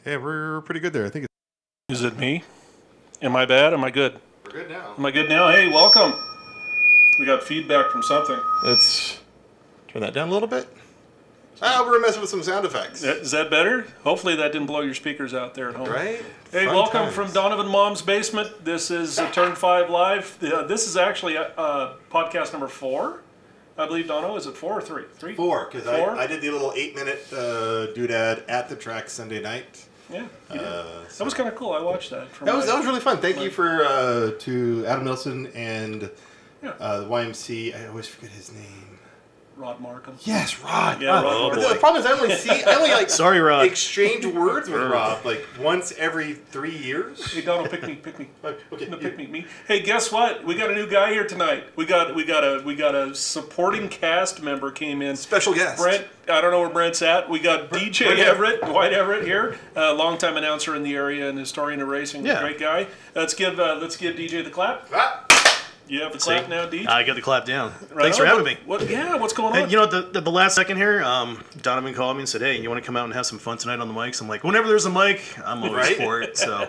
Yeah, we're pretty good there. I think Is it me? Am I bad? Am I good? we're good now. Am I good now? Hey, welcome. We got feedback from something. Let's turn that down a little bit. We're messing with some sound effects. Is that better? Hopefully that didn't blow your speakers out there at home. Right? Hey, Fun welcome times. from Donovan Mom's Basement. This is Turn 5 Live. This is actually podcast number 4. I believe, Dono, is it 4 or 3? 3? 4, because Four? I did the little 8-minute doodad at the track Sunday night. Yeah, you did. So That was kind of cool. I watched that. that was really fun. Thank you for to Adam Nelson and Yeah. the YMC. I always forget his name. Rod Markham. Yes, Rod. Yeah, Rod The Markham. problem is I only like Sorry, Rod. exchange words with Rob like once every 3 years. Hey, Donald, pick me. Okay. No, pick me. Hey, guess what? We got a new guy here tonight. We got a supporting cast member came in. Special guest. Brent, I don't know where Brent's at. We got DJ Brent. Everett, Dwight Everett here, longtime announcer in the area and historian of racing. Yeah. Great guy. Let's give DJ the clap. Ah, You have the clap now, DJ. I got the clap down. Right Thanks for on. having me. What's going on? Hey, you know, the last second here, Donovan called me and said, "Hey, you want to come out and have some fun tonight on the mics?" I'm like, "Whenever there's a mic, I'm always Right? for it." So,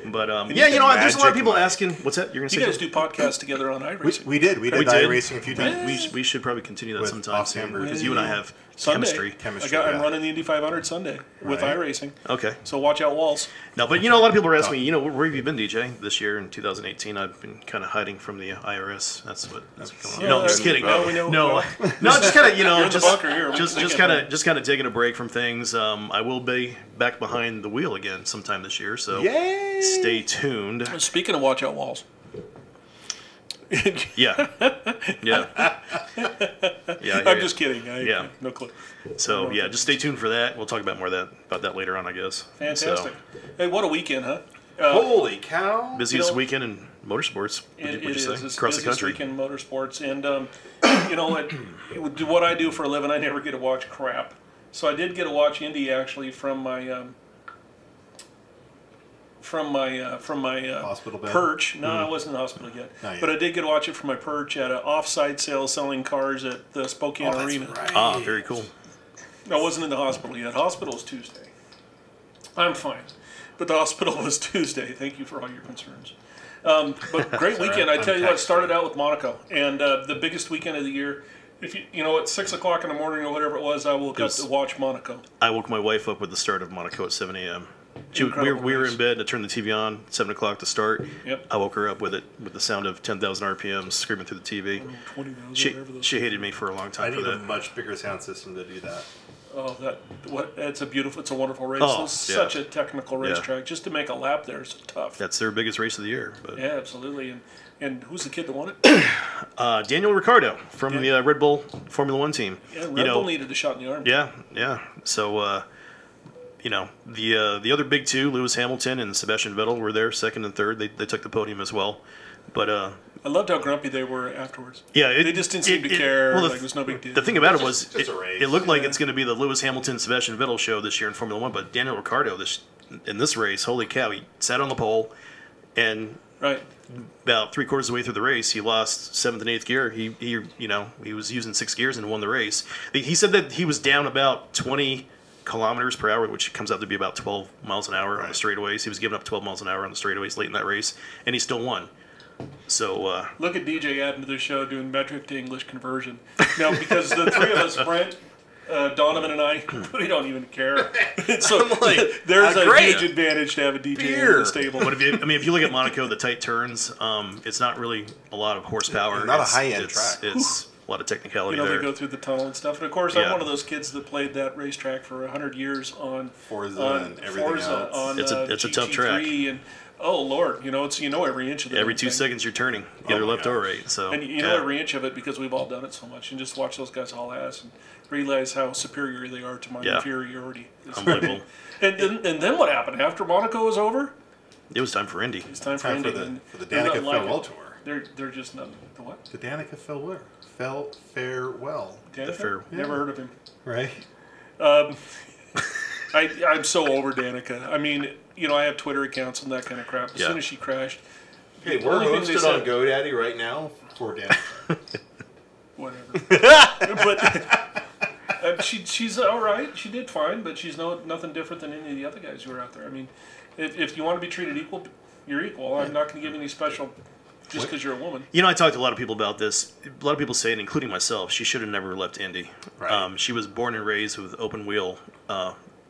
but you yeah, you know, can there's a lot of magic people mic. asking, "What's that?" You're gonna you say? guys do podcasts together on iRacing. we did. We did did. racing a few times. We should probably continue that With sometime soon off-camber. because you and I have Sunday. chemistry. I'm running the Indy 500 Sunday with Right. iRacing. Okay. So watch out, walls. No, but you know, a lot of people are asking me, you know, where have you been, DJ? This year in 2018, I've been kind of hiding from the IRS. That's going on. No, just kidding. Well, we know- No, just kind of, you know, You're in the just bunker here. just kind of taking a break from things. I will be back behind the wheel again sometime this year, so Yay! stay tuned. Speaking of watch out, walls. Yeah, yeah, yeah. I'm just kidding. Yeah. No clue. So yeah, just stay tuned for that. We'll talk about more about that later on, I guess. Fantastic. So, Hey, what a weekend, huh? Holy cow! busiest You know, weekend in motorsports. Would you say It's across the busiest country? weekend in motorsports, and you know what I do for a living, I never get to watch crap. So I did get to watch Indy actually from my Hospital bed? perch. No, I wasn't in the hospital yet, Not yet. but I did get to watch it from my perch at an off-site sale selling cars at the Spokane That's Arena. right. Ah, very cool. I wasn't in the hospital yet. Hospital is Tuesday. I'm fine. But the hospital was Tuesday. Thank you for all your concerns. But great weekend. I tell you what, started out with Monaco. And the biggest weekend of the year. If you know, at 6 o'clock in the morning or whatever it was, I woke up to watch Monaco. I woke my wife up with the start of Monaco at 7 a.m. Incredible We were race. in bed, and I turned the TV on, 7 o'clock to start. Yep. I woke her up with the sound of 10,000 RPMs screaming through the TV. 20,000, She, whatever those. she hated me for a long I time for need a that. much bigger sound system to do that. Oh, it's a wonderful race. Oh, It's yeah. such a technical Yeah. racetrack. Just to make a lap there is tough. That's their biggest race of the year. But Yeah, absolutely. And who's the kid that won it? Daniel Ricciardo from the Red Bull Formula One team. Yeah, Red Bull needed a shot in the arm. Yeah. So, you know, the other big two, Lewis Hamilton and Sebastian Vettel, were there, second and third. They took the podium as well. But I loved how grumpy they were afterwards. yeah, They just didn't seem to care. well, Like it was no big deal. The thing about it was, just a race. it looked like it's going to be the Lewis Hamilton Sebastian Vettel show this year in Formula One. But Daniel Ricciardo, in this race, holy cow, he sat on the pole, and Right. about 3/4 of the way through the race, he lost 7th and 8th gear. He was using 6 gears and won the race. He said that he was down about 20 kilometers per hour, which comes out to be about 12 miles an hour on the straightaways. He was giving up 12 miles an hour on the straightaways late in that race, and he still won. So Look at DJ adding to the show doing metric to English conversion. Now, because the three of us, Brent, Donovan, and I, we don't even care. So there's a great. huge advantage to have a DJ in Beer. the stable. but if you look at Monaco, the tight turns, it's not really a lot of horsepower. Not a It's- high-end it's- track. It's a lot of technicality You know, there. they go through the tunnel and stuff. And of course, I'm Yeah. one of those kids that played that racetrack for 100 years on Forza on and everything else. on It's a tough track. GT3 And oh Lord, it's every inch of it. Every 2 seconds you're turning, either Oh my left or gosh. right. So And you know every inch of it because we've all done it so much, and just watch those guys haul ass and realize how superior they are to my Yeah. inferiority. Unbelievable. And then what happened after Monaco was over? It was time for Indy. It's time for Time Indy. for the and Danica they're not like Farewell it. Tour. They're just not the what? The Danica farewell. Danica? fair- Never heard of him. Right? I'm so over Danica. I mean, I have Twitter accounts and that kind of crap. As Yeah. soon as she crashed, Hey, the we're only thing they hosted said- on GoDaddy right now for Danica. whatever. But She's all right. She did fine, but she's nothing different than any of the other guys who are out there. I mean, if you want to be treated equal, you're equal. I'm not going to give you any special just because you're a woman. You know, I talked to a lot of people about this. A lot of people say, including myself, she should have never left Indy. Right. She was born and raised with open wheel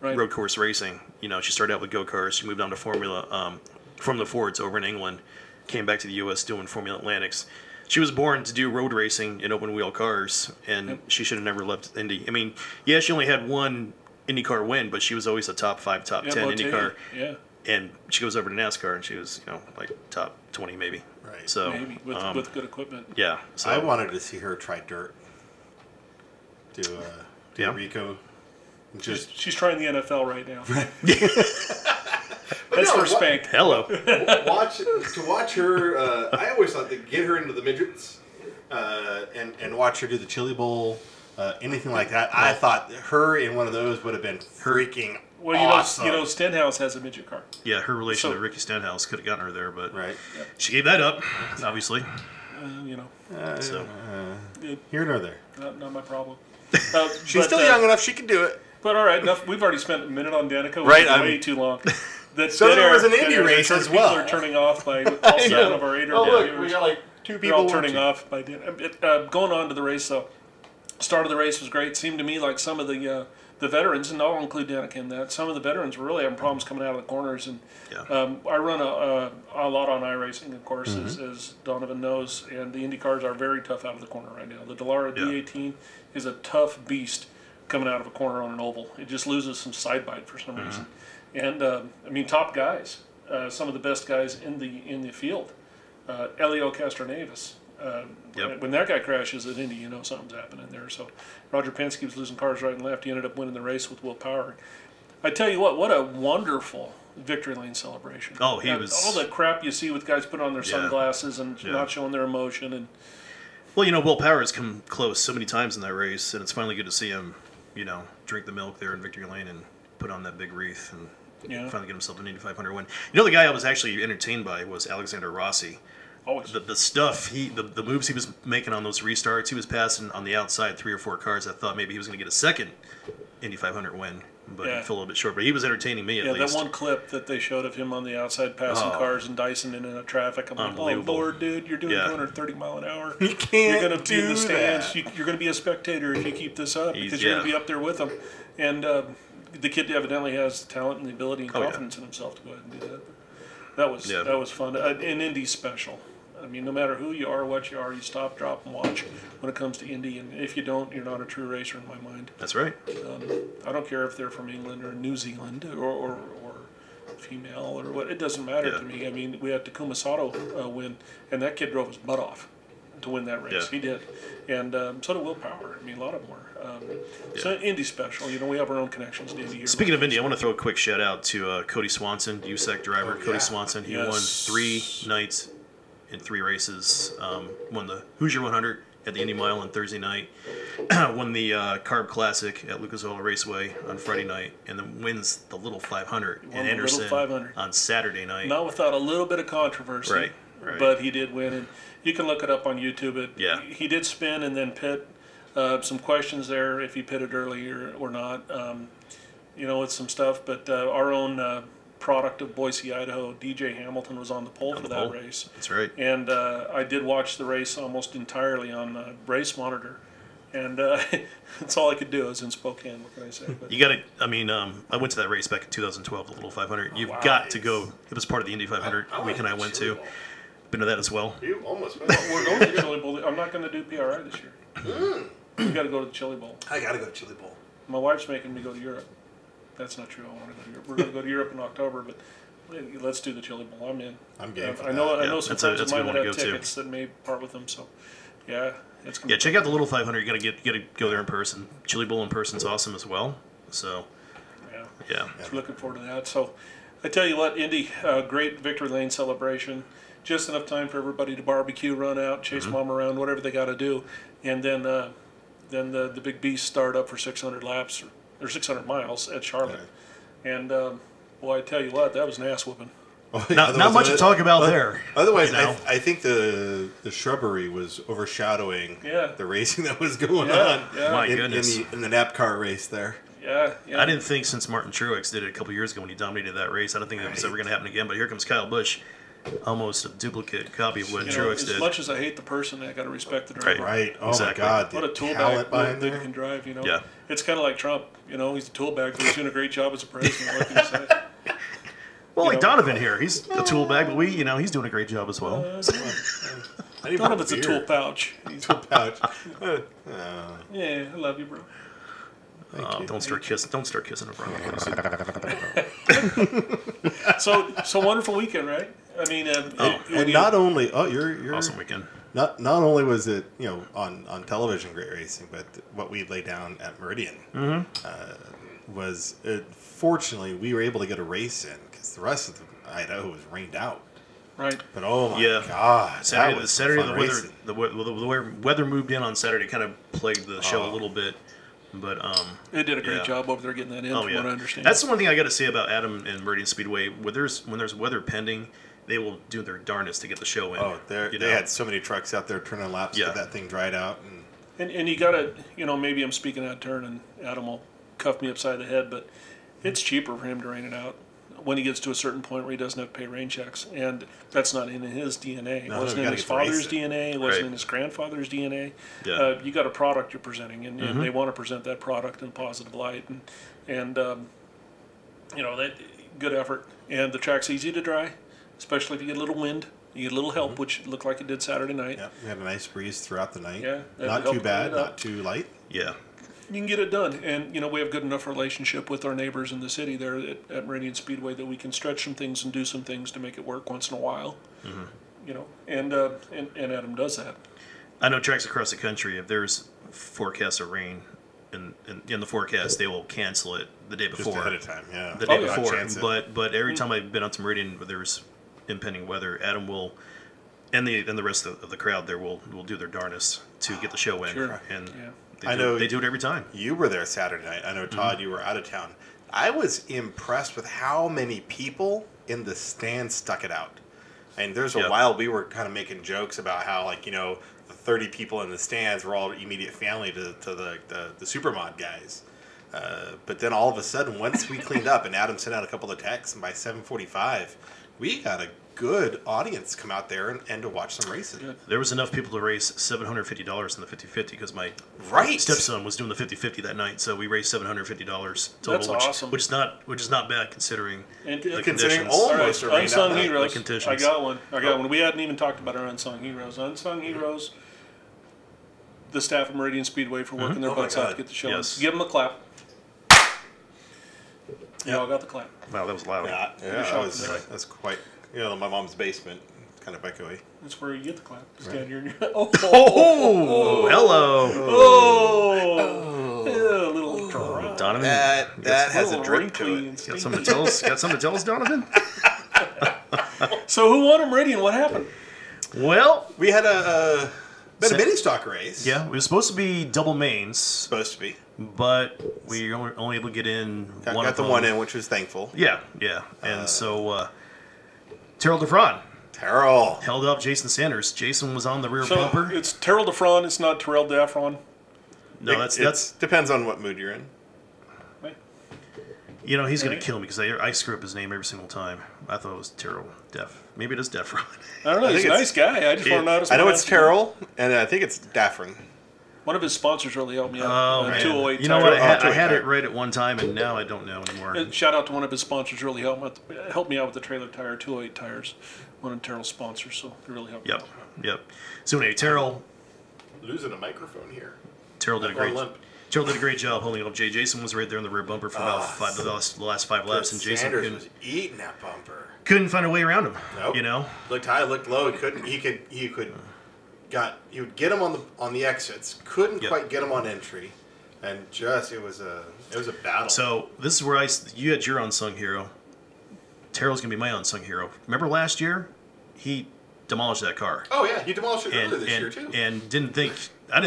road course racing. You know, she started out with go-karts. She moved on to Formula from the Fords over in England, came back to the U.S. doing Formula Atlantics. She was born to do road racing in open wheel cars, and she should have never left Indy. I mean, yeah, she only had one IndyCar win, but she was always a top 5, top 10 IndyCar. Yeah. And she goes over to NASCAR, and she was, you know, like top 20 maybe. Right. So Maybe with good equipment. yeah. So I wanted to see her try dirt. Do Yeah. Rico. Just She's trying the NFL right now. That's for Spank. hello. watch her. I always thought to get her into the midgets and watch her do the Chili Bowl, anything like that. I thought her in one of those would have been freaking Well, awesome. you know, Stenhouse has a midget car. Yeah, her relation to Ricky Stenhouse could have gotten her there, but Right. she gave that up, obviously. You know, So Here nor there. not my problem. She's still young enough; she can do it. But all right, enough. We've already spent a minute on Danica. Right, Way too long. That's So dead there air, was an dead Indy air. race as People well. are turning off by all 7 of our 8 or 10 viewers. like 2 They're all turning off by going on to the race. Though, start of the race was great. Seemed to me like some of the veterans, and I'll include Danica in that. Some of the veterans were really having problems coming out of the corners. And I run a lot on iRacing, of course, as Donovan knows. And the Indy cars are very tough out of the corner right now. The Dallara D18 is a tough beast coming out of a corner on an oval. It just loses some side bite for some reason. And I mean, top guys, some of the best guys in the field. Elio Castroneves. When that guy crashes at Indy, you know something's happening there. So Roger Penske was losing cars right and left. He ended up winning the race with Will Power. I tell you what a wonderful victory lane celebration. Oh, he was... All that crap you see with guys putting on their sunglasses and not showing their emotion. And Well, you know, Will Power has come close so many times in that race, and it's finally good to see him, you know, drink the milk there in victory lane and put on that big wreath and finally get himself an Indy 500 win. You know, the guy I was actually entertained by was Alexander Rossi. always. The stuff the moves he was making on those restarts, he was passing on the outside 3 or 4 cars. I thought maybe he was going to get a second Indy 500 win, but he fell a little bit short. But he was entertaining me at least. That one clip that they showed of him on the outside passing cars and dicing in a traffic. I'm like, oh Lord, dude, you're doing 230 mile an hour. You can't You're going to be in the do stands. that. You're going to be a spectator if you keep this up because you're going to be up there with them. And the kid evidently has the talent and the ability and confidence in himself to go ahead and do that. But that was fun. An Indy special. I mean, no matter who you are, what you are, you stop, drop, and watch when it comes to Indy. And if you don't, you're not a true racer in my mind. That's right. I don't care if they're from England or New Zealand or female or what. It doesn't matter to me. I mean, we had Takuma Sato win, and that kid drove his butt off to win that race. He did. And so did Will Power. I mean, a lot of them were. So Indy special. You know, we have our own connections to Indy here. Speaking of Indy, I want to throw a quick shout out to Cody Swanson, USAC driver. Cody Swanson. He won 3 nights in 3 races. Won the Hoosier 100 at the Indy Mile on Thursday night. Won the Carb Classic at Lucas Oil Raceway on Friday night, and then wins the Little 500 in Anderson 500. On Saturday night. Not without a little bit of controversy. Right. But he did win, and you can look it up on YouTube. He did spin and then pit. Some questions there if he pitted early or not. You know, with some stuff. But our own product of Boise, Idaho, DJ Hamilton was on the pole for that race. That's right. And I did watch the race almost entirely on Race Monitor. And that's all I could do. I was in Spokane. What can I say? But you got to. I mean, I went to that race back in 2012, the Little 500. You've got to go. It was part of the Indy 500 weekend I went to. Been to that as well. You almost went. We're going to the Chili Bowl. I'm not going to do PRI this year. You got to go to the Chili Bowl. I got to go to Chili Bowl. My wife's making me go to Europe. That's not true. I want to go to Europe. We're going to go to Europe in October, but let's do the Chili Bowl. I'm in. I'm game. I know some friends of mine that have go tickets that may part with them. So, it's gonna check out the Little 500. You got to go there in person. Chili Bowl in person is awesome as well. So, yeah. Looking forward to that. So, I tell you what, Indy, great victory lane celebration. Just enough time for everybody to barbecue, run out, chase mom around, whatever they got to do, and then the big beasts start up for 600 laps or 600 miles at Charlotte. And boy, I tell you what, that was an ass whooping. Not much to talk about there. Otherwise, you know? I think the shrubbery was overshadowing Yeah. the racing that was going Yeah, on yeah. My in goodness. the NASCAR race there. Yeah, yeah. I didn't think since Martin Truex did it a couple years ago when he dominated that race, I don't think that was ever going to happen again. But here comes Kyle Busch, almost a duplicate copy of what You know, Truex as did. much as I hate the person, I got to respect the driver. Right. Oh Exactly. my God. What a the tool talent bag behind that there. he can drive, you know. Yeah. It's kind of like Trump. You know, he's a tool bag, but he's doing a great job as a president. What can you say? Well, like know. Donovan here, he's a tool bag, but he's doing a great job as well. I need more Donovan's a beer. tool pouch. Tool pouch. Yeah, I love you, bro. Don't start kissing in front of me. So wonderful weekend, right? I mean, And not only you're Awesome weekend. Not only was it on television great racing, but what we laid down at Meridian was fortunately we were able to get a race in because the rest of Idaho was rained out. right. But oh my Yeah. God, Saturday, that was Saturday fun the weather, racing. the weather moved in on Saturday, kind of plagued the show a little bit. But They did a great yeah. job over there getting that in, Oh from yeah, what I understand. that's the one thing I got to say about Adam and Meridian Speedway. When there's weather pending, they will do their darnest to get the show in. Oh, you they know? had so many trucks out there turning laps to Yeah. get that thing dried out. And And you gotta, maybe I'm speaking out of turn, and Adam will cuff me upside the head, but it's cheaper for him to rain it out when he gets to a certain point where he doesn't have to pay rain checks, and that's not in his DNA. It No, wasn't we in gotta his get to race father's it. DNA. It wasn't Right. in his grandfather's DNA. Yeah. You got a product you're presenting, and they want to present that product in a positive light, and that good effort. And the track's easy to dry, especially if you get a little wind. You get a little help, which looked like it did Saturday night. yeah, we had a nice breeze throughout the night. Yeah, that not helped too bad, clean it up. not too light. Yeah. You can get it done, and we have good enough relationship with our neighbors in the city there at Meridian Speedway that we can stretch some things and do some things to make it work once in a while. And Adam does that. I know tracks across the country, if there's forecasts of rain in the forecast, they will cancel it the day Just before. ahead of time, yeah. The day yeah. before. Chance it. But every time I've been out to Meridian where there's impending weather, Adam will and the rest of the crowd there will do their darnest to get the show in. Sure. And Yeah. I know they do it every time. You were there Saturday night. I know, Todd, you were out of town. I was impressed with how many people in the stands stuck it out. And there's a Yep. while we were kind of making jokes about how, the 30 people in the stands were all immediate family to the Supermod guys. But then all of a sudden, once we cleaned up and Adam sent out a couple of texts, and by 7:45, we got a good audience come out there and to watch some racing. Good. There was enough people to raise $750 in the 50-50 because my Right. stepson was doing the 50-50 that night, so we raised $750 total, That's which, awesome. which is not bad considering And the Considering conditions. almost a rain unsung out night. heroes. The conditions. I got one. We hadn't even talked about our unsung heroes. Unsung heroes. The staff of Meridian Speedway for working their Oh my butts out to God. get the show. Yes. Give them a clap. Yeah, I got the clap. Wow, that was loud. Yeah, shot that today. was quite, my mom's basement, kind of echoey. That's where you get the clap. Stand here. And oh, Oh, hello, oh, yeah, a little dry. Donovan. That has a little drip to wrinkly it. and Got stinky. something to tell us? Got something to tell us, Donovan? So who won a Meridian? What happened? Well, We had a mini stock race. yeah, it was supposed to be double mains, Supposed to be. but we were only able to get in Got, one got of the them. one in, which was thankful. Yeah, yeah. And so Terrell DeFron Terrell. held up Jason Sanders. Jason was on the rear So bumper. it's Terrell DeFron. It's not Terrell Daffron. No, that's depends on what mood you're in. Right? he's gonna kill me because I screw up his name every single time. I thought it was Terrell Def. Maybe it is Defron. I don't know. I He's a think nice guy. I just want to notice. I know what it's happens. Terrell, and I think it's Daffron. One of his sponsors really helped me out. Oh, man. 208 You know what? Tire. I had it right at one time, and now I don't know anymore. Shout out to one of his sponsors. Really helped me out with the trailer tire. 208 Tires. One of Terrell's sponsors. So it really helped. Yep, yep. So anyway, Terrell Losing a microphone here. did a Going great. limp. Terrell did a great job holding up. Jason was right there in the rear bumper for about the last 5 laps, and Jason Sanders was eating that bumper. couldn't find a way around him. Nope. Looked high, looked low. He couldn't. He would get him on the exits. Couldn't Yep. quite get him on entry, and it was a battle. So this is where you had your unsung hero. Terrell's gonna be my unsung hero. Remember last year, he demolished that car, oh yeah, he demolished it and earlier this year too. and I didn't think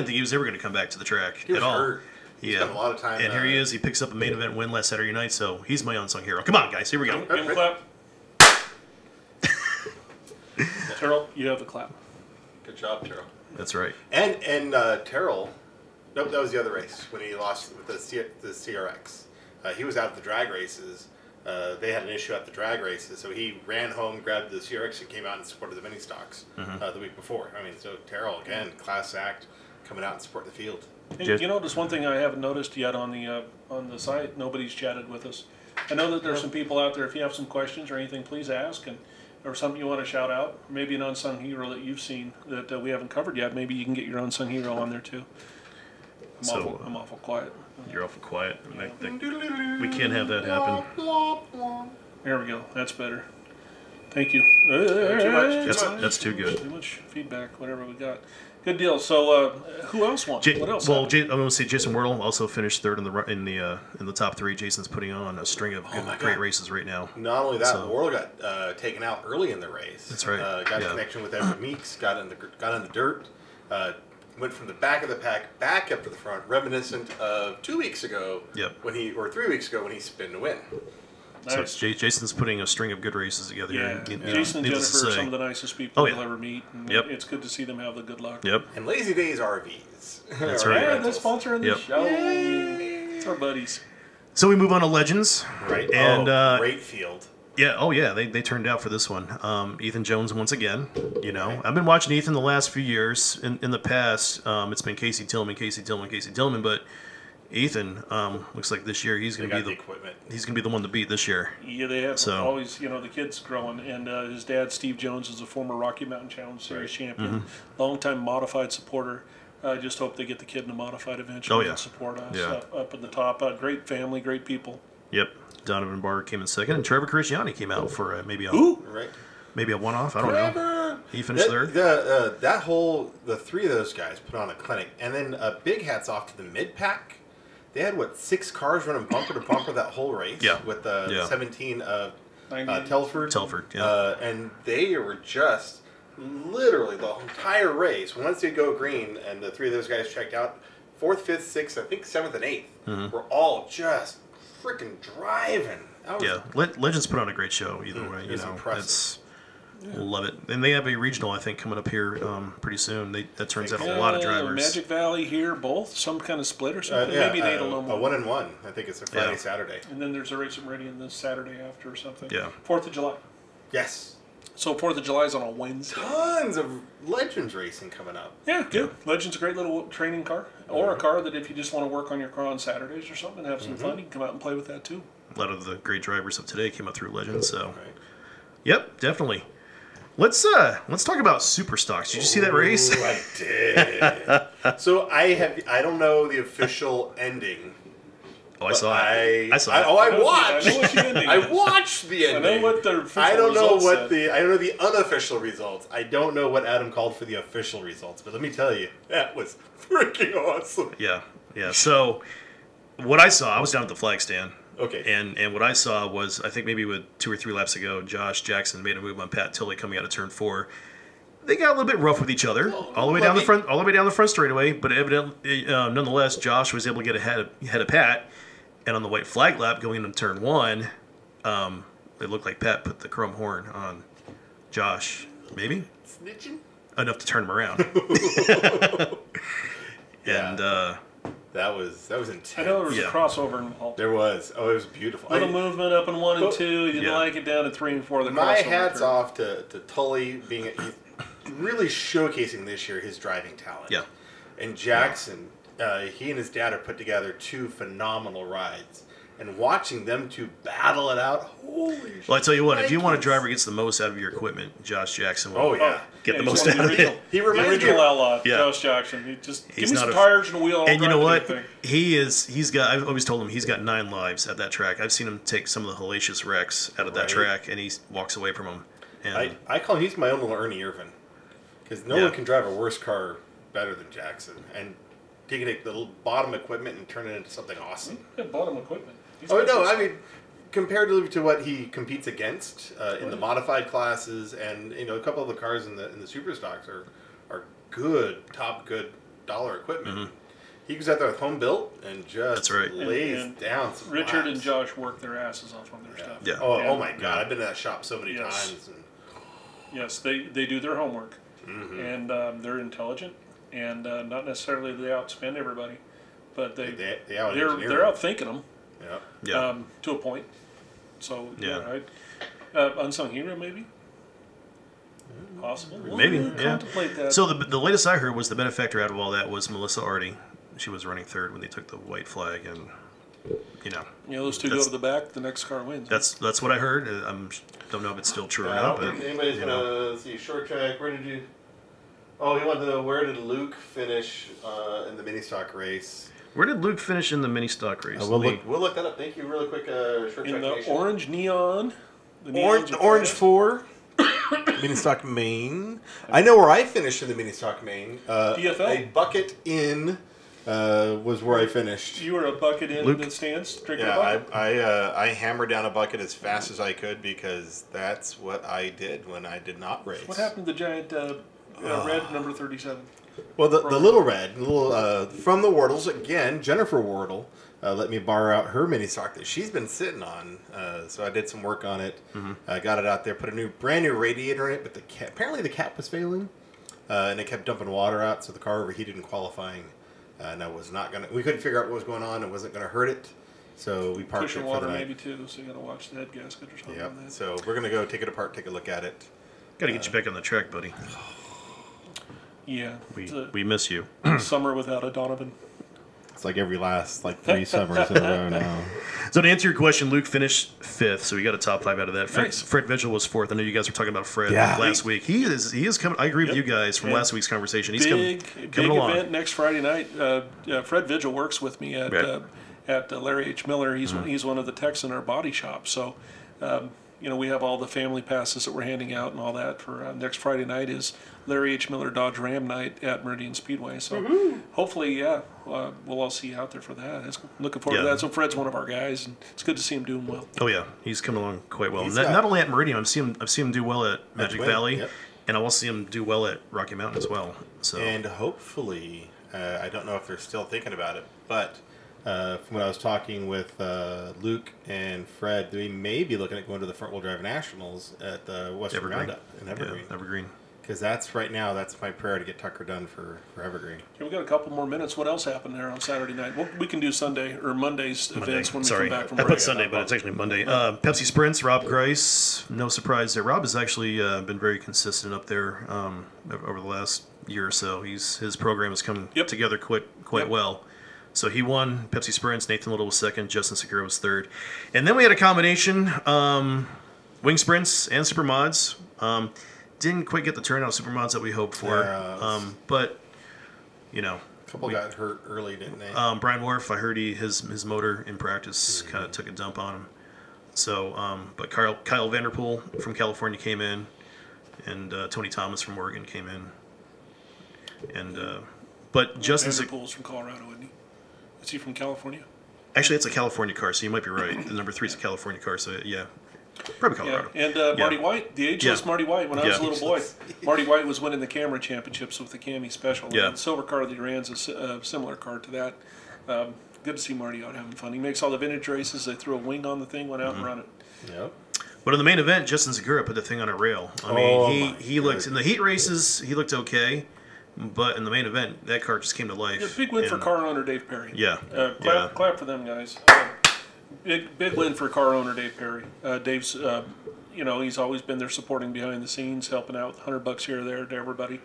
he was ever gonna come back to the track He was at all. hurt. He spent a lot of time. And here he is. He picks up a main event win last Saturday night, so he's my unsung hero. Come on, guys, here we go. Give him a clap. Terrell, you have the clap. Good job, Terrell. That's right. And Terrell, nope, that was the other race when he lost with the CRX. He was out at the drag races. They had an issue at the drag races, so he ran home, grabbed the CRX, and came out and supported the mini stocks the week before. I mean, so Terrell, again, class act, coming out and supporting the field. Hey, you know, there's one thing I haven't noticed yet on the site. Nobody's chatted with us. I know that there's some people out there. If you have some questions or anything, please ask, or something you want to shout out. Maybe an unsung hero that you've seen that we haven't covered yet. Maybe you can get your unsung hero on there too. I'm awful quiet. You're awful quiet. We can't have that happen. There we go. That's better. Thank you. That's too good. Too much feedback. Whatever we got. Good deal. So, who else won? What else? Well, I'm going to say Jason Wordle also finished third in the top three. Jason's putting on a string of great races right now. Not only that, Wordle got taken out early in the race. That's right. Got a connection with Edward Meeks. Got in the dirt. Went from the back of the pack back up to the front, reminiscent of 2 weeks ago. Yep. 3 weeks ago when he spun to win. Nice. So Jason's putting a string of good races together. Yeah, here. Jason and Jennifer are some of the nicest people you'll ever meet. And it's good to see them have the good luck. Yep. And Lazy Days RVs. That's right. Yeah, they're sponsoring the show. Yay. It's our buddies. So we move on to Legends. Right. And great field. Yeah. Oh yeah. They turned out for this one. Ethan Jones once again. You know, I've been watching Ethan the last few years. In the past, it's been Casey Tillman, but Ethan looks like this year he's going to be he's going to be the one to beat this year. Yeah, they have always, the kid's growing, and his dad Steve Jones is a former Rocky Mountain Challenge Series champion, longtime modified supporter. I just hope they get the kid in the modified eventually and support us up at the top. Great family, great people. Yep. Donovan Barr came in second, and Trevor Christiani came out for maybe a one-off. I don't know. He finished third. The three of those guys put on a clinic, and then big hats off to the mid pack. They had 6 cars running bumper to bumper that whole race. Yeah. With the 17 Telford. Telford. Yeah. And they were just literally the entire race. Once they go green, and the three of those guys checked out, 4th, 5th, 6th, I think 7th and 8th were all just freaking driving. Legends put on a great show either way. It's impressive. Love it. And they have a regional, I think, coming up here pretty soon. That turns out a lot of drivers. Magic Valley here, both some kind of split or something. Maybe Nate a little more. A 1-1. I think it's a Friday, Saturday. And then there's a race at Meridian this Saturday after or something. Yeah. 4th of July. Yes. So 4th of July is on a Wednesday. Tons of Legends racing coming up. Yeah, good. Legends a great little training car, or a car that if you just want to work on your car on Saturdays or something and have some fun, you can come out and play with that too. A lot of the great drivers of today came up through Legends, so yep, definitely. Let's talk about Super Stocks. Did you see that race? I did. So I don't know the official ending. Oh, I saw it. I saw it. I watched. I know what the ending I is. watched the ending. I know what the official I don't know results what said. I don't know the unofficial results. I don't know what Adam called for the official results. But let me tell you, that was freaking awesome. Yeah. So what I saw, I was down at the flag stand. Okay. And what I saw was, I think maybe with 2 or 3 laps ago, Josh Jackson made a move on Pat Tilley coming out of turn 4. They got a little bit rough with each other, all the way down the front straightaway. But evidently, nonetheless, Josh was able to get ahead of Pat. And on the white flag lap going into turn 1, it looked like Pat put the chrome horn on Josh. Maybe Snitching? Enough to turn him around. And that was intense. I know there was a crossover involved. There was. Oh, it was beautiful. Little movement up in 1 and 2. He didn't like it down in 3 and 4. My hat's off to Tully being really showcasing this year his driving talent. Yeah. And Jackson, he and his dad have put together 2 phenomenal rides. And watching them 2 battle it out, holy shit. Well, I tell you what, if you want a driver who gets the most out of your equipment, Josh Jackson will get the most out of it. He reminds me original outlaw, Josh Jackson. He just give me some tires and a wheel. And you know what? I've always told him he's got 9 lives at that track. I've seen him take some of the hellacious wrecks out of that track, and he walks away from them. And I call him, he's my own little Ernie Irvin. Because no one can drive a worse car better than Jackson. And he can take the little bottom equipment and turn it into something awesome. Yeah, bottom equipment. I mean, comparatively to what he competes against in the modified classes, and a couple of the cars in the super stocks are good dollar equipment. He goes out there with home built and just lays down some Richard laps. and Josh work their asses off on their stuff. Yeah. Oh my God! I've been to that shop so many times. And Yes, they do their homework, and they're intelligent, and not necessarily they outspend everybody, but they're outthinking them. Yeah. To a point. So Yeah. Unsung Hero maybe. Possible. Maybe, We'll yeah. contemplate that. So the latest I heard was the benefactor out of all that was Melissa Arty. She was running third when they took the white flag, and those two go to the back. The next car wins. That's what I heard. I don't know if it's still true or not. But anybody's gonna see short track. Where did you? Oh, he wanted to know where did Luke finish in the mini stock race? Where did Luke finish in the mini stock race? We'll look that up. Thank you. Really quick. Short track in the nation. orange neon. The Orange 4. Mini stock main. I know where I finished in the mini stock main. DFL. A bucket in was where I finished. You were a bucket in Luke? the stands drinking a Yeah, bucket. I hammered down a bucket as fast as I could because that's what I did when I did not race. What happened to the giant red number 37? Well, the little red, from the Wardles again. Jennifer Wardle let me borrow out her mini stock that she's been sitting on. So I did some work on it. I got it out there, put a brand new radiator in it, but apparently the cap was failing, and it kept dumping water out, so the car overheated in qualifying. And I was not gonna. We couldn't figure out what was going on. It wasn't gonna hurt it, so we parked Pushing it for water the night. maybe too, so you got to watch the head gasket or something. Yep. On that. So we're gonna go take it apart, take a look at it. Got to get you back on the track, buddy. Yeah. We miss you. Summer without a Donovan. It's like every last 3 summers in a row now. So to answer your question, Luke finished 5th, so we got a top 5 out of that. Nice. Fred Vigil was 4th. I know you guys were talking about Fred Yeah. last week. He is coming. I agree with you guys from last week's conversation. He's Big coming along. event next Friday night. Fred Vigil works with me at Larry H. Miller. He's one of the techs in our body shop. So, we have all the family passes that we're handing out and all that for next Friday night is Larry H. Miller Dodge Ram night at Meridian Speedway. So hopefully, we'll all see you out there for that. Looking forward to that. So Fred's one of our guys, and it's good to see him doing well. Oh yeah, he's coming along quite well. Not only at Meridian, I've seen him do well at Magic Valley, and I will see him do well at Rocky Mountain as well. So And hopefully, I don't know if they're still thinking about it, but from when I was talking with Luke and Fred, they may be looking at going to the front wheel drive nationals at the Western Evergreen. Roundup in Evergreen. Yeah, Evergreen. Because that's my prayer to get Tucker done for Evergreen. Okay, we got a couple more minutes. What else happened there on Saturday night? Well, we can do Sunday or Monday's events when we come back from I break. put Sunday, but it's actually Monday. Pepsi Sprints, Rob Grice. No surprise there. Rob has actually been very consistent up there over the last year or so. His program has come together quite well. So he won Pepsi Sprints. Nathan Little was second. Justin Segura was third. And then we had a combination, Wing Sprints and Super Mods. Didn't quite get the turnout of Super Mods that we hoped for. But, A couple got hurt early, didn't they? Brian Wharf, I heard his motor in practice kind of took a dump on him. So, but Kyle Vanderpool from California came in, and Tony Thomas from Oregon came in. And but Justin Vanderpool's from Colorado, isn't he? Is he from California? Actually, it's a California car, so you might be right. The number 3 is a California car, so yeah. Probably Colorado. Yeah. And Marty White, the ageless Marty White. When I was a little boy, Marty White was winning the Camera Championships with the Cami Special. Yeah. And the silver car that he ran is a similar car to that. Good to see Marty out having fun. He makes all the vintage races. They threw a wing on the thing, went out and run it. Yep. But in the main event, Justin Segura put the thing on a rail. I mean, he looked in the heat races. He looked okay, but in the main event, that car just came to life. Yeah, big win for car owner Dave Perry. Yeah. Clap for them guys. Big win for car owner Dave Perry. Dave's, he's always been there supporting behind the scenes, helping out with $100 here or there to everybody.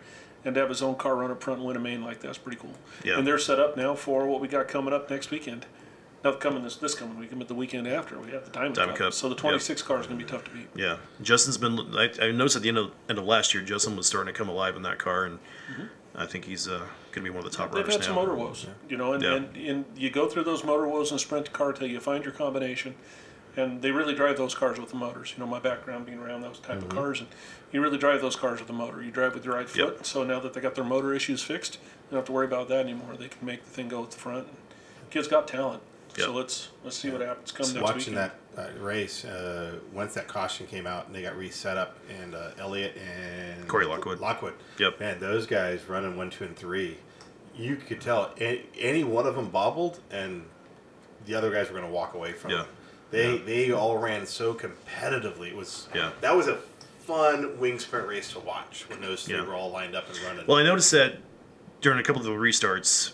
And to have his own car run up front and win a main like that's pretty cool. Yeah. And they're set up now for what we got coming up next weekend. Not coming this coming weekend, but the weekend after. We have the Diamond Cup. So the 26 car is going to be tough to beat. Yeah. Justin's been. I noticed at the end of last year, Justin was starting to come alive in that car, and I think he's going to be one of the top They've runners had some motor woes, and you go through those motor woes in a sprint car till you find your combination, and they really drive those cars with the motors. My background being around those type of cars, and you really drive those cars with the motor. You drive with your right foot. So now that they got their motor issues fixed, you don't have to worry about that anymore. They can make the thing go at the front. Kid's got talent. Yep. So let's see what happens come next Watching weekend. that race, once that caution came out and they got reset up, and Elliott and Corey Lockwood. Yep. Man, those guys running 1, 2, and 3, you could tell any one of them bobbled, and the other guys were going to walk away from them. They all ran so competitively. That was a fun wing sprint race to watch when those three Yeah. were all lined up and running. Well, I noticed that during a couple of the restarts,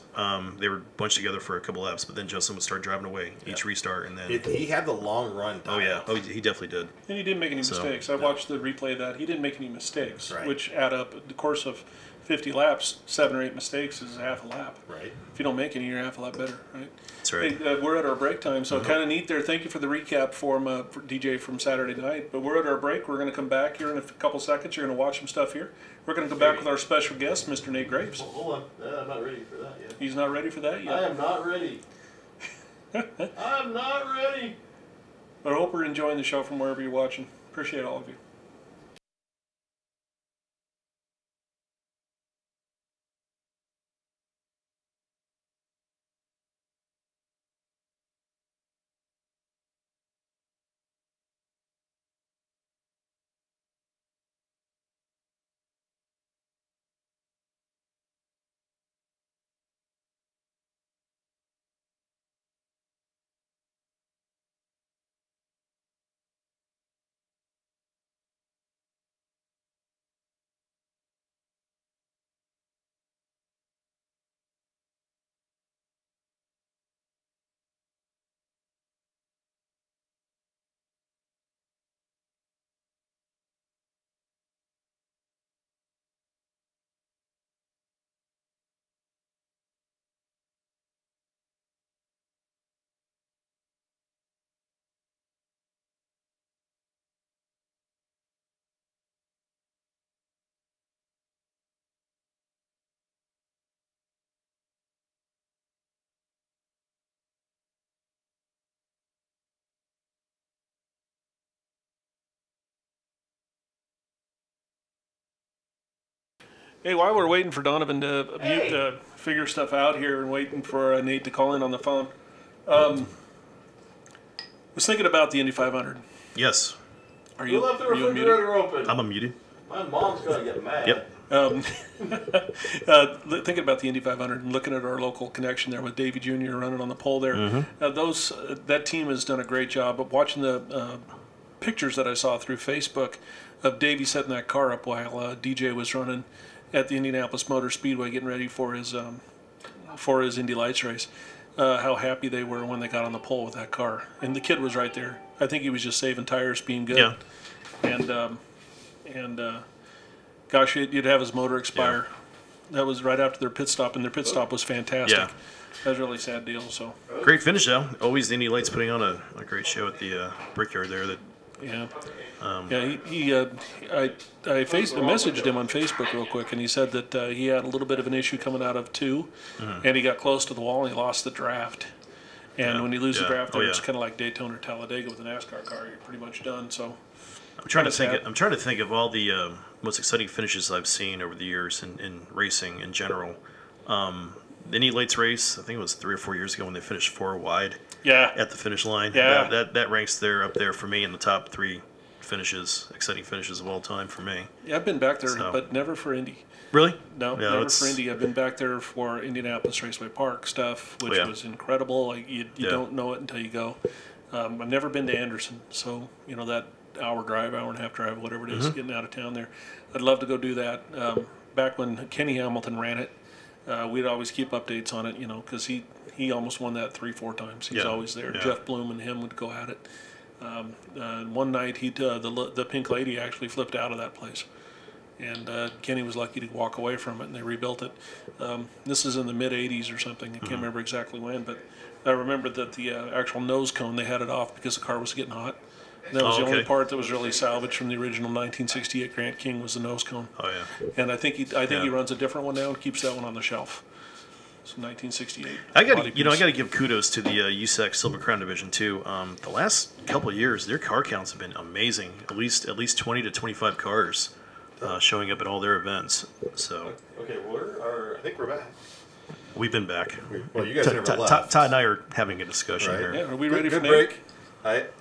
they were bunched together for a couple laps, but then Justin would start driving away each restart, and then He had the long run. oh yeah, dialed. he definitely did. And he didn't make any mistakes. I watched the replay of that. He didn't make any mistakes, Right. which add up. In the course of 50 laps, 7 or 8 mistakes is half a lap. Right. If you don't make any, you're half a lap better, right? That's right. Hey, we're at our break time, so kind of neat there. Thank you for the recap for DJ from Saturday night. But we're at our break. We're going to come back here in a couple seconds. You're going to watch some stuff here. We're going to come back with our special guest, Mr. Nate Graves. Hold on. I'm not ready for that yet. He's not ready for that yet. I am not ready. I'm not ready. But I hope you're enjoying the show from wherever you're watching. Appreciate all of you. Hey, while we're waiting for Donovan to figure stuff out here and waiting for Nate to call in on the phone, was thinking about the Indy 500. Yes, Are You you, left the are you unmuted? refrigerator open. I'm unmuted. My mom's gonna get mad. Yep. Thinking about the Indy 500 and looking at our local connection there with Davey Jr. running on the pole there. That team has done a great job. But watching the pictures that I saw through Facebook of Davey setting that car up while DJ was running at the Indianapolis Motor Speedway getting ready for his Indy Lights race, how happy they were when they got on the pole with that car. And the kid was right there. I think he was just saving tires, being good. Yeah. And gosh, you'd have his motor expire. That was right after their pit stop, and their pit stop was fantastic. Yeah. That was a really sad deal. So Great finish though. Always the Indy Lights putting on a great show at the Brickyard there. That yeah, I messaged him on Facebook real quick, and he said that he had a little bit of an issue coming out of 2, and he got close to the wall and he lost the draft. And when you lose the draft, it's kind of like Daytona or Talladega with a NASCAR car. You're pretty much done. So I'm trying to think of all the most exciting finishes I've seen over the years in racing in general. The Indy Lights race, I think it was 3 or 4 years ago when they finished 4 wide at the finish line. Yeah. That ranks up there for me in the top 3 finishes, exciting finishes of all time for me. yeah, I've been back there, but never for Indy. Really? No, Yeah, never for Indy. I've been back there for Indianapolis Raceway Park stuff, which was incredible. Like, you don't know it until you go. I've never been to Anderson, so that hour and a half drive, whatever it is, getting out of town there. I'd love to go do that. Back when Kenny Hamilton ran it, we'd always keep updates on it, because he almost won that 3-4 times. He's always there. Yeah. Jeff Bloom and him would go at it. One night, the Pink Lady actually flipped out of that place. And Kenny was lucky to walk away from it, and they rebuilt it. This is in the mid-'80s or something. I can't remember exactly when, but I remember that the actual nose cone, they had it off because the car was getting hot. And that was the only part that was really salvaged from the original 1968 Grant King was the nose cone. Oh yeah. And I think he runs a different one now and keeps that one on the shelf. It's 1968. I got to give kudos to the USAC Silver Crown division too. The last couple of years, their car counts have been amazing. At least 20 to 25 cars showing up at all their events. So Okay, I think we're back. we've been back. Well, you guys never left. Todd and I are having a discussion Right. here. Yeah, are we ready for Good Nate? break.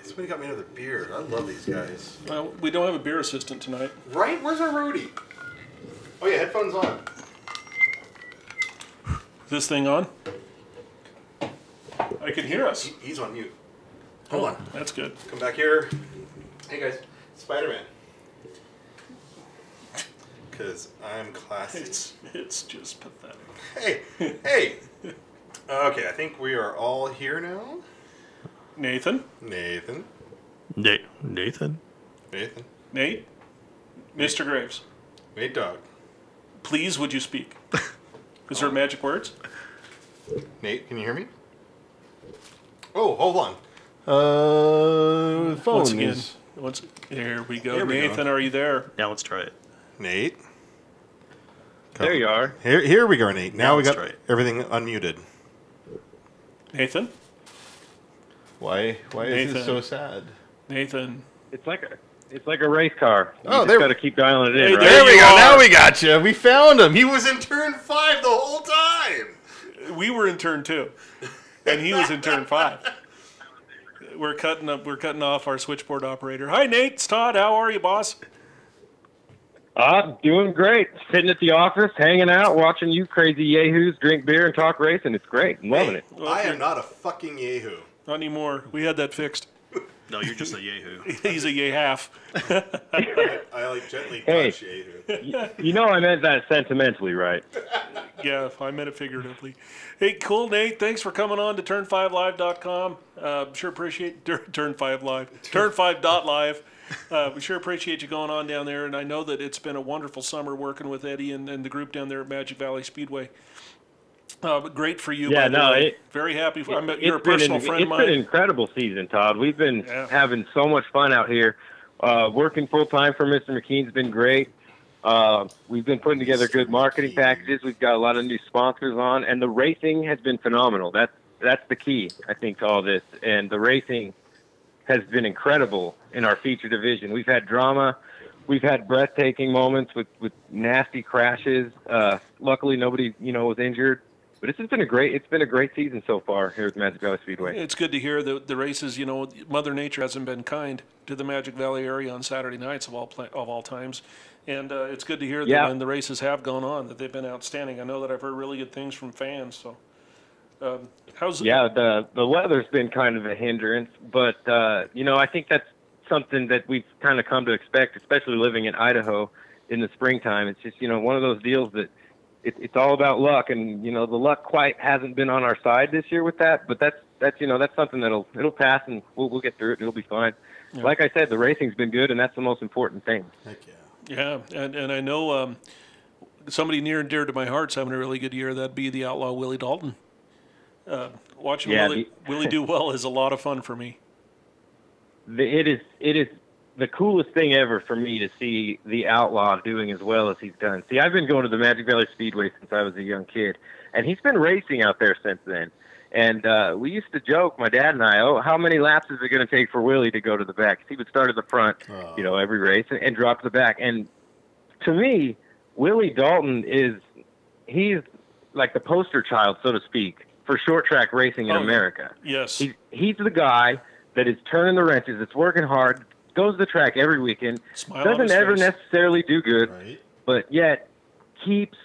Somebody got me another beer. I love these guys. Well, we don't have a beer assistant tonight. Right? Where's our roadie? Oh yeah, headphones on. Is this thing on? I can hear us. He's on mute. Hold on. That's good. Come back here. Hey guys, Spider-Man. because I'm classy. It's just pathetic. Hey. Okay, I think we are all here now. Nathan? Nathan. Nathan. Nate? Mr. Graves? Nate Dog. Please, would you speak? Is there magic words? Nate, can you hear me? Oh, hold on. Phone Once again. is... There we go. There we go. Nathan, are you there? Now let's try it. Nate. There you are. Here we go, Nate. Now we let's got try it. everything unmuted. Nathan? Why is Nathan. this so sad? Nathan. It's like a race car. You Oh, just got to keep dialing it in, Hey, right? There we you go. are. Now we got you. We found him. He was in turn 5 the whole time. We were in turn 2, and he was in turn 5. We're cutting off our switchboard operator. Hi, Nate. It's Todd. How are you, boss? Doing great. Sitting at the office, hanging out, watching you crazy yahoos drink beer and talk racing. It's great. I'm loving it. Well, I am not a fucking yahoo. Not anymore. We had that fixed. No, you're just a yahoo. He's a yay half. I like gently Hey. touch yahoo. You know I ment that sentimentally, right? Yeah, I meant it figuratively. Hey, cool, Nate. Thanks for coming on to turn5live.com. Sure appreciate turn5live. Turn5.live. We sure appreciate you going on down there, and I know that it's been a wonderful summer working with Eddie and the group down there at Magic Valley Speedway. But great for you. Yeah, by the no, way. Very happy. You're a personal friend of It's been mine. an incredible season, Todd. We've been Yeah. having so much fun out here. Working full time for Mr. McKean's been great. We've been putting together good marketing packages. We've got a lot of new sponsors on, and the racing has been phenomenal. That's the key, I think, to all this. And the racing has been incredible in our feature division. We've had drama. We've had breathtaking moments with nasty crashes. Luckily, nobody was injured. But it's been a great season so far here at Magic Valley Speedway. It's good to hear the races. Mother Nature hasn't been kind to the Magic Valley area on Saturday nights of all times, and it's good to hear that when the races have gone on, that they've been outstanding. I know that I've heard really good things from fans. So, how's it? Yeah, the weather's been kind of a hindrance, but I think that's something that we've kind of come to expect, especially living in Idaho in the springtime. It's just one of those deals that. It's all about luck, and the luck quite hasn't been on our side this year with that. But that's something it'll pass, and we'll get through it. It'll be fine. Yeah. Like I said, the racing's been good, and that's the most important thing. Heck yeah. Yeah, and I know somebody near and dear to my heart's having a really good year. That'd be the outlaw Willie Dalton. Watching Willie do well is a lot of fun for me. It is. The coolest thing ever for me to see the outlaw doing as well as he's done. See, I've been going to the Magic Valley Speedway since I was a young kid, and he's been racing out there since then. And we used to joke, my dad and I, how many laps is it going to take for Willie to go to the back? He would start at the front, every race and drop to the back. And to me, Willie Dalton he's like the poster child, so to speak, for short track racing in America. Yes. He's the guy that is turning the wrenches, that's working hard, goes to the track every weekend, doesn't ever necessarily do good, but yet keeps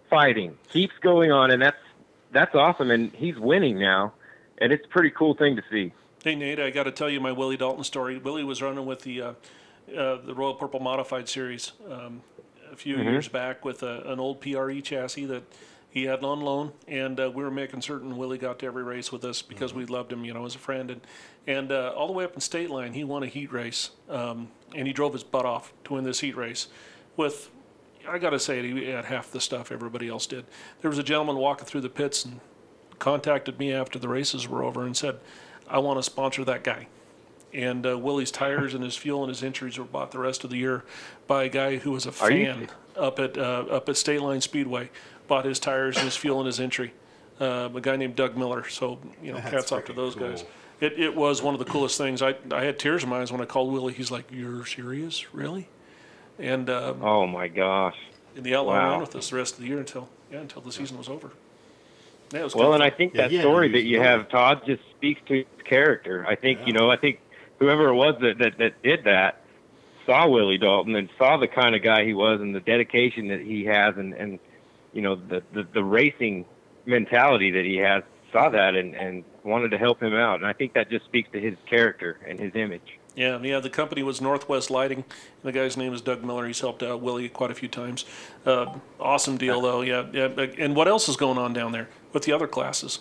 fighting, keeps going on, and that's awesome. And he's winning now, and it's a pretty cool thing to see. Hey, Nate, I got to tell you my Willie Dalton story. Willie was running with the Royal Purple Modified Series a few years back with an old PRE chassis that he had on loan, and we were making certain Willie got to every race with us because we loved him, as a friend. And all the way up in State Line, he won a heat race, and he drove his butt off to win this heat race with, I got to say, he had half the stuff everybody else did. There was a gentleman walking through the pits and contacted me after the races were over and said, I want to sponsor that guy. And Willie's tires and his fuel and his entries were bought the rest of the year by a guy who was a fan up at State Line Speedway. Bought his tires and his fuel and his entry. A guy named Doug Miller. So, hats off to those guys. It was one of the coolest things. I had tears in my eyes when I called Willie. He's like, "You're serious? Really?" And oh my gosh! And the outlaw ran with us the rest of the year until the season was over. Yeah, it was and I think that story that you have, Todd, just speaks to his character. I think I think whoever it was that did that saw Willie Dalton and saw the kind of guy he was and the dedication that he has and the racing mentality that he has, saw that and wanted to help him out. And I think that just speaks to his character and his image. Yeah. The company was Northwest Lighting. The guy's name is Doug Miller. He's helped out Willie quite a few times. Awesome deal, though. Yeah. And what else is going on down there with the other classes?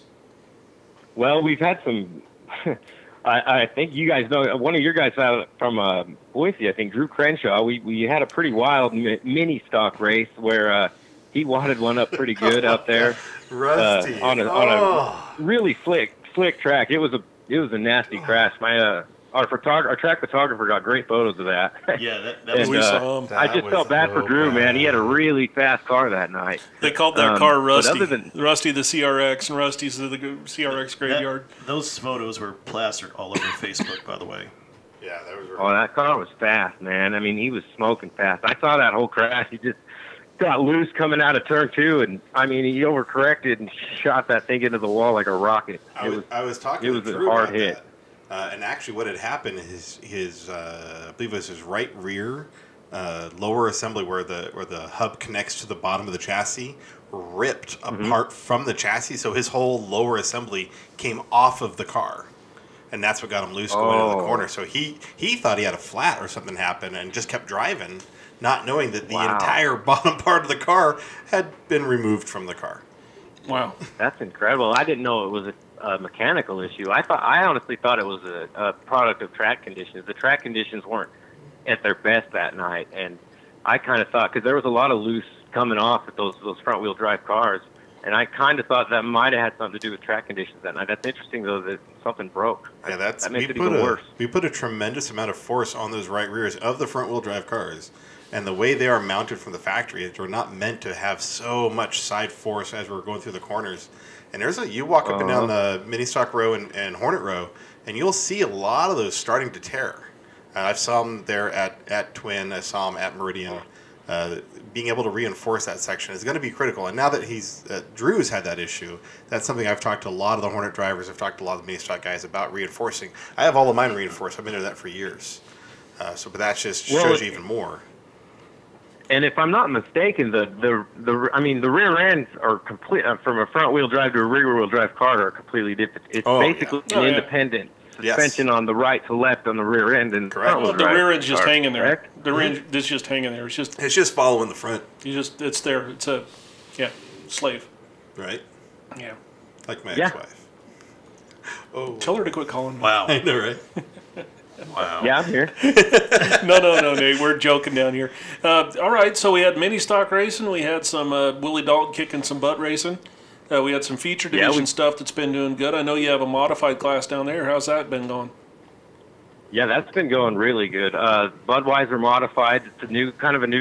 Well, we've had some. I think you guys know one of your guys out from Boise. I think Drew Crenshaw. We had a pretty wild mini stock race where he wadded one up pretty good out there. Rusty on a really slick track. It was a nasty crash. Our track photographer got great photos of that. Yeah, that was. We saw him. I just felt bad for Drew, man. He had a really fast car that night. They called that car Rusty. Other than, Rusty the CRX, and Rusty's the CRX graveyard. Those photos were plastered all over Facebook, by the way. Yeah, that was. oh, that car was fast, man. I mean, he was smoking fast. I saw that whole crash. He just got loose coming out of turn 2, and I mean, he overcorrected and shot that thing into the wall like a rocket. I was talking. It was to Drew a hard about hit. that. And actually, what had happened is his I believe it was his right rear lower assembly, where the hub connects to the bottom of the chassis, ripped apart from the chassis. So his whole lower assembly came off of the car, and that's what got him loose going into the corner. So he thought he had a flat or something happen, and just kept driving, not knowing that the entire bottom part of the car had been removed from the car. Wow, that's incredible. I didn't know it was a mechanical issue. I honestly thought it was a product of track conditions. The track conditions weren't at their best that night, and I kind of thought, because there was a lot of loose coming off at those front wheel drive cars, and I kind of thought that might have had something to do with track conditions that night. That's interesting though, that something broke. Yeah, that makes it even worse. We put a tremendous amount of force on those right rears of the front wheel drive cars. And the way they are mounted from the factory, they're not meant to have so much side force as we're going through the corners. And you walk up and down the mini stock row and Hornet row, and you'll see a lot of those starting to tear. I saw them there at Twin. I saw them at Meridian. Being able to reinforce that section is going to be critical. And now that Drew's had that issue, that's something I've talked to a lot of the Hornet drivers. I've talked to a lot of the mini stock guys about reinforcing. I have all of mine reinforced. I've been doing that for years. But that just shows you even more. And if I'm not mistaken, the rear ends are complete from a front wheel drive to a rear wheel drive car are completely different. It's basically an independent suspension on the right to left on the rear end, and correct. Well, the rear end's just hanging there. Correct? The rear end's just hanging there. It's just following the front. It's there. It's a slave. Right. Yeah. Like my ex-wife. Oh. Tell her to quit calling me. Wow. I know, right? Wow. Yeah, I'm here. No, Nate. We're joking down here. All right, so we had mini stock racing. We had some Willie Dalton kicking some butt racing. We had some feature division stuff that's been doing good. I know you have a modified class down there. How's that been going? Yeah, that's been going really good. Budweiser Modified, it's a new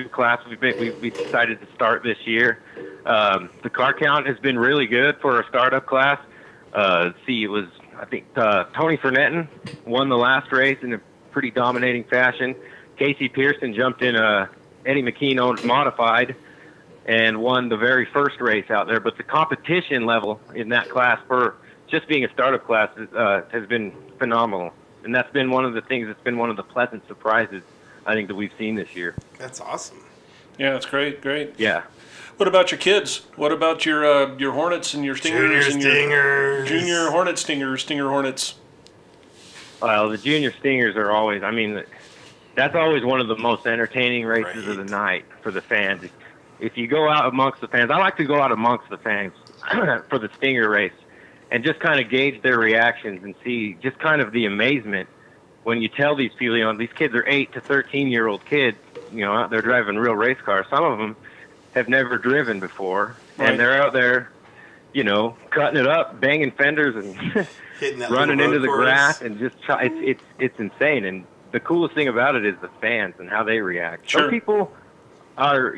class we decided to start this year. The car count has been really good for a startup class. I think Tony Fernetten won the last race in a pretty dominating fashion. Casey Pearson jumped in Eddie McKean owned Modified and won the very first race out there. But the competition level in that class for just being a startup class has been phenomenal. And that's been one of the things that's been one of the pleasant surprises, I think, that we've seen this year. That's awesome. Yeah, it's great. Yeah. What about your kids? What about your Hornets and your Stingers? Junior Stingers. Junior Hornet Stingers, Stinger Hornets. Well, the Junior Stingers are always, that's always one of the most entertaining races of the night for the fans. If you go out amongst the fans, I like to go out amongst the fans for the Stinger race and just kind of gauge their reactions and see just kind of the amazement when you tell these people, these kids are 8 to 13-year-old kids, out there driving real race cars. Some of them have never driven before, and they're out there, cutting it up, banging fenders and running into the grass, and just it's insane. And the coolest thing about it is the fans and how they react. Sure. Some people are,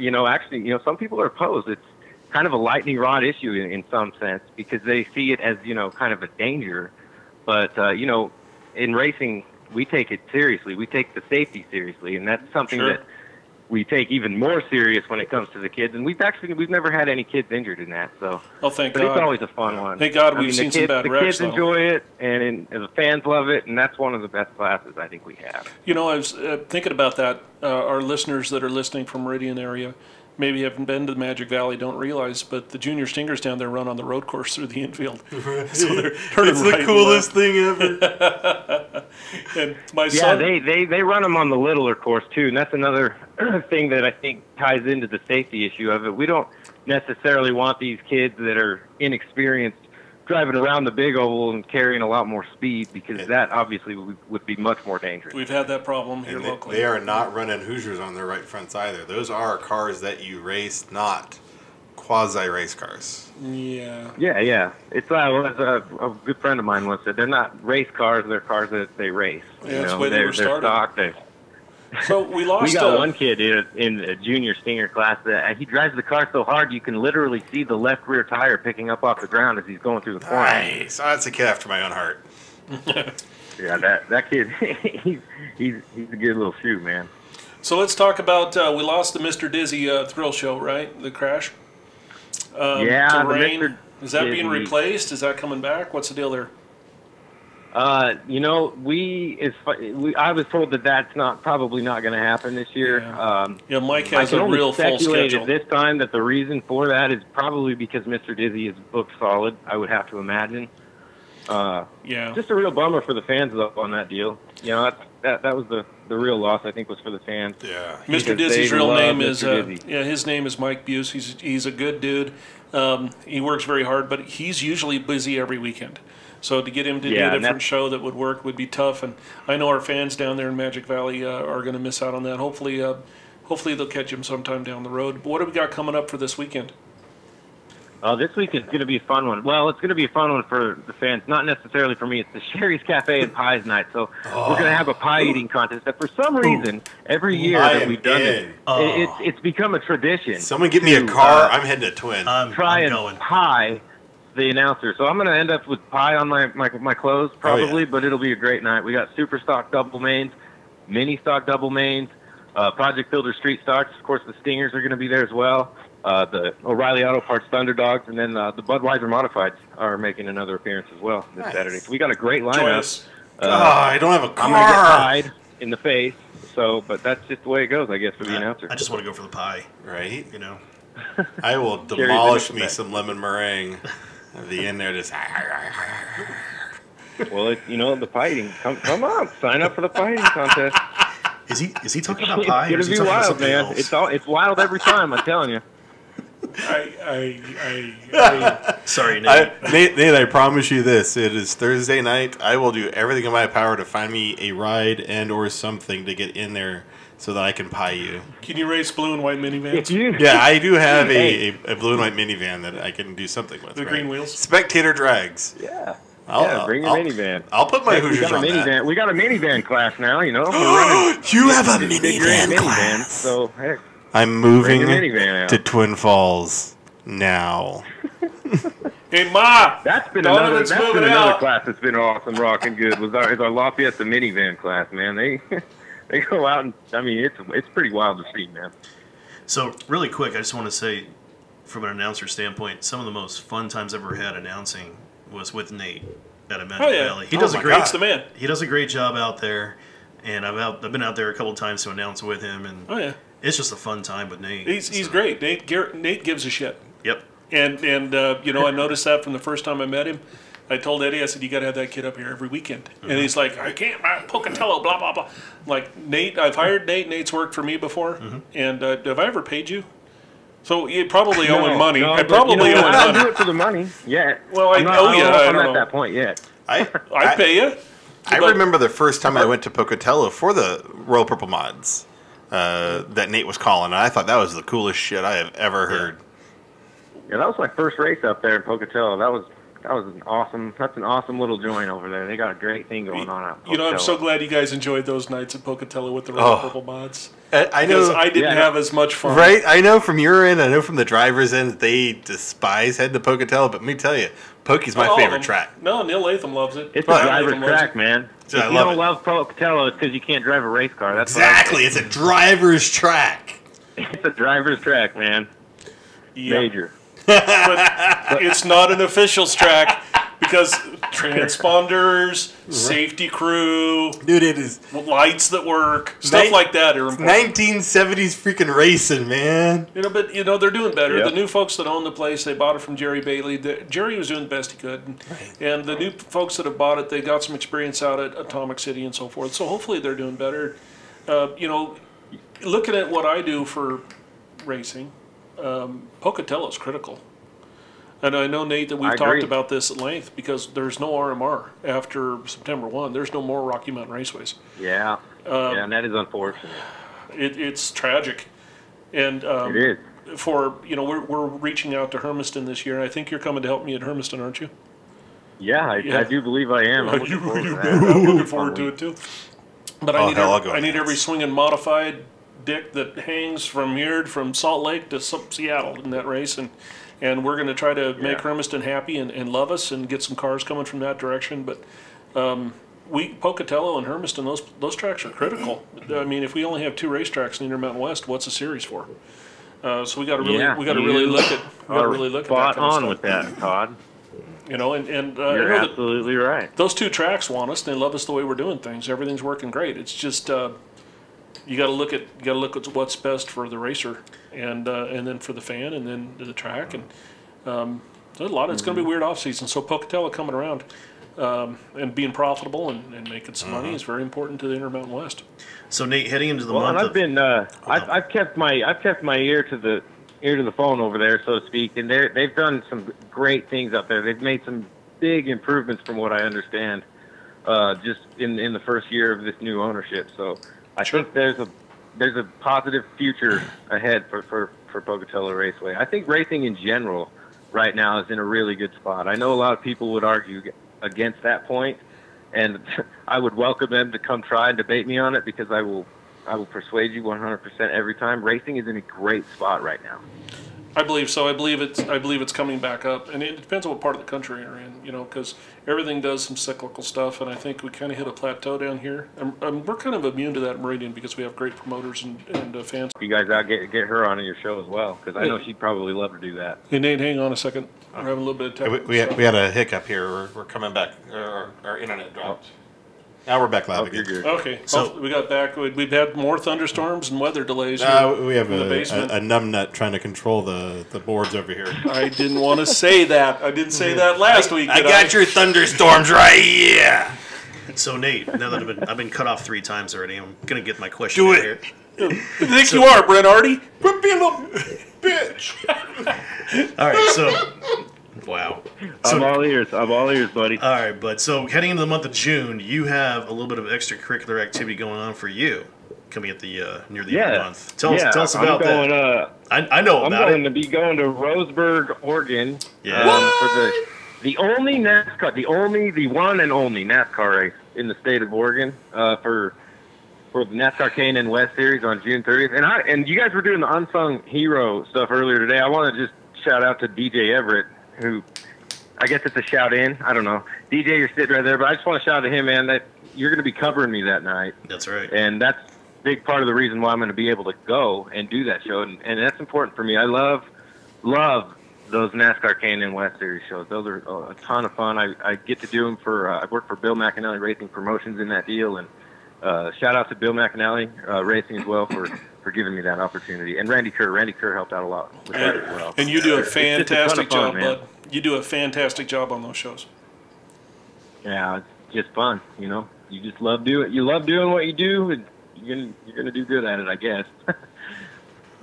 some people are opposed. It's kind of a lightning rod issue in some sense because they see it as, kind of a danger. But, in racing, we take it seriously. We take the safety seriously, and that's something that we take even more serious when it comes to the kids. And we've never had any kids injured in that. So, thank but God. It's always a fun one. Thank God we've seen some bad wrecks. The kids enjoy it, and the fans love it, and that's one of the best classes I think we have. I was thinking about that. Our listeners that are listening from Meridian area maybe haven't been to the Magic Valley don't realize, but the Junior Stingers down there run on the road course through the infield. So they're turning It's right the coolest thing ever. and my Yeah, son, they run them on the littler course too, and that's another thing that I think ties into the safety issue of it. We don't necessarily want these kids that are inexperienced driving around the big oval and carrying a lot more speed, because that obviously would be much more dangerous. we've had that problem here And locally. they are not running Hoosiers on their right fronts either. Those are cars that you race, not quasi-race cars. Yeah. Yeah. It's as a good friend of mine once said, they're not race cars, they're cars that they race. Yeah, that's the way they were they're started. stock. So we lost. We got one kid in a junior Stinger class that he drives the car so hard you can literally see the left rear tire picking up off the ground as he's going through the corner. Nice. Oh, that's a kid after my own heart. Yeah, that kid, he's a good little shoe, man. So let's talk about we lost the Mr. Dizzy thrill show, right? The crash. Yeah, to the rain. Mr. Is that being Dizzy. replaced? Is that coming back? What's the deal there? I was told that that's probably not going to happen this year. Yeah. Mike I has can a only real full speculate schedule. at this time that the reason for that is probably because Mr. Dizzy is booked solid, I would have to imagine. Yeah. Just a real bummer for the fans though on that deal. You know, that was the real loss, I think, was for the fans. Yeah. Mr. Because Dizzy's they real love name is Mr. Dizzy. his name is Mike Buse. He's a good dude. He works very hard, but he's usually busy every weekend. So to get him to do Yeah, a and different show that would work would be tough. And I know our fans down there in Magic Valley are going to miss out on that. Hopefully they'll catch him sometime down the road. But what have we got coming up for this weekend? This week is going to be a fun one. Well, it's going to be a fun one for the fans, not necessarily for me. It's the Sherry's Cafe and Pies night. So we're going to have a pie eating contest that for some reason, every year I that am we've done in. it's become a tradition. Someone get me a to, car. I'm heading to Twin. try I'm and going. pie the announcer. So I'm going to end up with pie on my clothes probably, but it'll be a great night. We got super stock double mains, mini stock double mains, Project Builder street stocks. Of course, the Stingers are going to be there as well. The O'Reilly Auto Parts Thunderdogs, and then the Budweiser Modifieds are making another appearance as well this Nice. Saturday. So we got a great lineup. Joyous. I don't have a I'm going to get car. pied in the face. So, but that's just the way it goes, I guess, for the announcer. I just want to go for the pie. Right? You know. I will Sherry's demolish in me it. some lemon meringue. At the end there, just. Well, the pie eating. Come on, sign up for the pie eating contest. Is he talking about pie? It's or is he gonna be talking about wild, something man. else? It's wild every time. I'm telling you. Sorry, Nate. Nate, I promise you this. It is Thursday night. I will do everything in my power to find me a ride and or something to get in there so that I can pie you. Can you race blue and white minivans? If you, Yeah, I do have Hey. a blue and white minivan that I can do something with. The green wheels? Spectator drags. yeah. I'll, Bring your minivan. I'll put my Heck, we Hoosiers got a on that. minivan. We got a minivan class now. You know, we're running You have a big grand minivan minivan. class. So heck, I'm moving Bring your minivan out. to Twin Falls now. Hey, Ma! that's been Donovan's another moving out. class that's been awesome, rocking good. Is our Lafayette the minivan class, man. They go out and it's pretty wild to see, man. So really quick, I just want to say, from an announcer standpoint, some of the most fun times I've ever had announcing was with Nate at a Magic Oh, yeah. Valley. He Oh does my a great. God. the man. He does a great job out there, and I've been out there a couple of times to announce with him, and Oh, yeah. it's just a fun time with Nate. He's So, great. Nate gives a shit. Yep. And I noticed that from the first time I met him. I told Eddie, I said, you got to have that kid up here every weekend. And he's like, I can't, Pocatello, blah, blah, blah. I'm like, Nate, I've hired Nate. Nate's worked for me before. And have I ever paid you? So you probably owe him money. I but probably you know owe what? him I don't money. do it for the money yet. Well, I I'm not, owe I you. don't know if I I'm don't at know. that point yet. I'd pay you. I But- remember the first time I went to Pocatello for the Royal Purple Mods that Nate was calling, and I thought that was the coolest shit I have ever heard. Yeah, that was my first race up there in Pocatello. That's an awesome little joint over there. They got a great thing going on out in You know, I'm so Pocatello. glad you guys enjoyed those nights at Pocatello with the Royal Oh. Purple Mods. I Because know, I didn't Yeah. have as much fun. right? I know from your end, I know from the driver's end, that they despise heading to Pocatello, but let me tell you, Pokey's my All of favorite them. track. No, Neil Latham loves it. It's Well, a Neil driver's Latham loves track, man. Yeah, I If you love don't it. love Pocatello, it's because you can't drive a race car. That's what I Exactly, it's a driver's track. think. It's a driver's track, man. Yeah. Major. But it's not an officials track because transponders, safety crew, Dude, it is lights that work, stuff like that are important. 1970s freaking racing, man. But they're doing better. Yep. The new folks that own the place, they bought it from Jerry Bailey. Jerry was doing the best he could, and the new folks that have bought it, they got some experience out at Atomic City and so forth. So hopefully they're doing better. Looking at what I do for racing, Pocatello is critical. And I know, Nate, that we've talked about this at length because there's no RMR after September 1. There's no more Rocky Mountain Raceways. Yeah. And that is unfortunate. It's tragic. And It is. we're reaching out to Hermiston this year, and I think you're coming to help me at Hermiston, aren't you? Yeah, I do believe I am. I'm looking forward to that. I'm looking forward to it too. But I need nuts. every swinging modified dick that hangs from Salt Lake to Seattle in that race, and we're going to try to make Hermiston happy and love us and get some cars coming from that direction. But Pocatello and Hermiston, those tracks are critical. I mean, if we only have 2 racetracks in the Intermountain West, what's a series for? So we got to really look at that spot kind of on stuff. with that, Todd. You're Absolutely right. Those 2 tracks want us. They love us the way we're doing things. Everything's working great. It's just you got to look at what's best for the racer, and then for the fan, and then the track, and there's a lot. It's going to be a weird off season. So Pocatello coming around and being profitable and making some money is very important to the Intermountain West. So Nate, heading into the Well, month and of I've kept my ear to the phone over there, so to speak, and they've done some great things up there. They've made some big improvements from what I understand, just in the first year of this new ownership. So I think there's a positive future ahead for Pocatello Raceway. I think racing in general right now is in a really good spot. I know a lot of people would argue against that point, and I would welcome them to come try and debate me on it because I will persuade you 100% every time. Racing is in a great spot right now. I believe so. I believe it's coming back up, and it depends on what part of the country you're in, because everything does some cyclical stuff, and I think we kind of hit a plateau down here. We're kind of immune to that in Meridian because we have great promoters and fans. You guys out get her on your show as well, because I know she'd probably love to do that. Hey, Nate, hang on a second. We're having a little bit of technical We had a hiccup here. We're coming back. Our internet dropped. Now we're back live again. You're good. Okay, so we got back. We've had more thunderstorms and weather delays. We have in the basement. a numbnut trying to control the boards over here. I didn't want to say that. I didn't say that last week. I got your thunderstorms right here. So Nate, now that I've been cut off 3 times already, I'm gonna get my question Do in it. here. I think you are, Brent Hardy. Quit being a little bitch. All right, so wow. I'm all ears, buddy. All right, but so heading into the month of June, you have a little bit of extracurricular activity going on for you coming at the near the end of the month. Tell us about that. I know about I'm going to be going to Roseburg, Oregon. Yeah. For the only NASCAR, the one and only NASCAR race in the state of Oregon for the NASCAR K&N West Series on June 30th. And you guys were doing the unsung hero stuff earlier today. I want to just shout out to DJ Everett, who I guess it's a shout in. I don't know. DJ, you're sitting right there, but I just want to shout out to him, man, that you're going to be covering me that night. That's right. And that's a big part of the reason why I'm going to be able to go and do that show. And that's important for me. I love those NASCAR K&N West Series shows. Those are a ton of fun. I get to do them I work for Bill McAnally Racing Promotions in that deal. And shout out to Bill McAnally Racing as well for giving me that opportunity. And Randy Kerr. Randy Kerr helped out a lot with that as well. And you do a It's just a ton fantastic of fun, job, man. bud. You do a fantastic job on those shows. Yeah, it's just fun, You just love doing it. You love doing what you do, and you're gonna do good at it, I guess.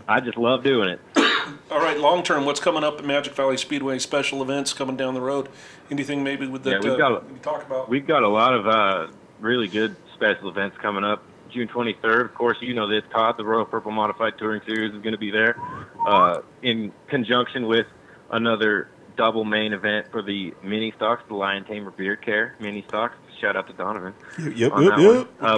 I just love doing it. All right, long term, what's coming up at Magic Valley Speedway? Special events coming down the road? Anything maybe with that Yeah, we can talk about? We've got a lot of really good special events coming up. June 23rd, of course, you know this, Todd. The Royal Purple Modified Touring Series is going to be there in conjunction with another double main event for the mini stocks, the Lion Tamer Beard Care mini stocks. Shout out to Donovan. Yep. We're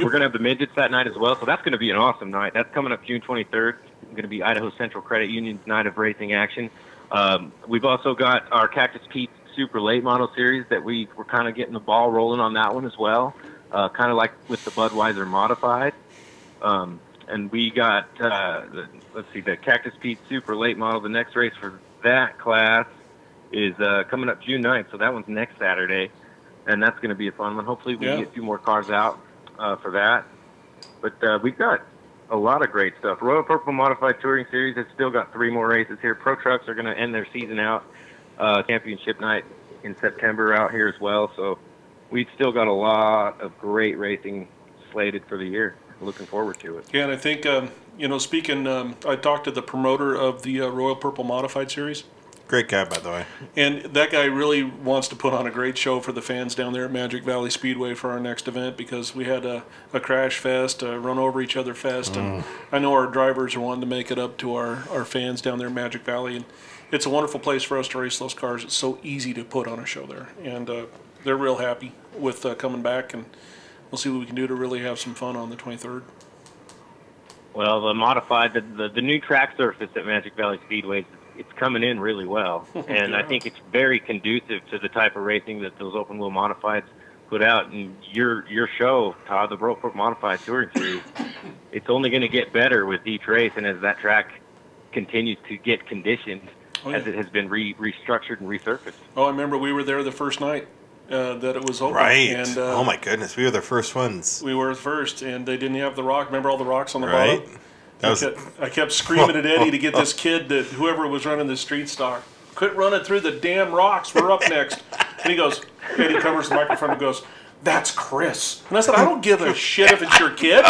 going to have the midgets that night as well, so that's going to be an awesome night. That's coming up June 23rd. It's going to be Idaho Central Credit Union's night of racing action. We've also got our Cactus Pete Super Late Model Series that we're kind of getting the ball rolling on that one as well, kind of like with the Budweiser Modified. And we got, the Cactus Pete Super Late Model. The next race for that class is coming up June 9th, so that one's next Saturday, and that's going to be a fun one. Hopefully we can get a few more cars out for that. But we've got a lot of great stuff. Royal Purple Modified Touring Series has still got 3 more races here. Pro Trucks are going to end their season out. Championship night in September out here as well. So we've still got a lot of great racing slated for the year. Looking forward to it. Yeah, and I think, speaking, I talked to the promoter of the Royal Purple Modified Series. Great guy, by the way. And that guy really wants to put on a great show for the fans down there at Magic Valley Speedway for our next event, because we had a crash fest, a run over each other fest, and I know our drivers are wanting to make it up to our fans down there at Magic Valley. And it's a wonderful place for us to race those cars. It's so easy to put on a show there, and they're real happy with coming back, and we'll see what we can do to really have some fun on the 23rd. Well, the modified, the new track surface at Magic Valley Speedway, it's coming in really well, and I think it's very conducive to the type of racing that those open wheel modifieds put out. And your show, Todd, the Royal Purple Modified Touring Series, it's only going to get better with each race, and as that track continues to get conditioned, as it has been restructured and resurfaced. Oh, I remember we were there the first night that it was open. Right. And, oh my goodness, we were the first ones. We were first, and they didn't have the rock. Remember all the rocks on the right. bottom? I kept screaming at Eddie to get this kid, that whoever was running the street stock, quit running through the damn rocks. We're up next. And he goes, Eddie covers the microphone and goes, "That's Chris." And I said, "I don't give a shit if it's your kid.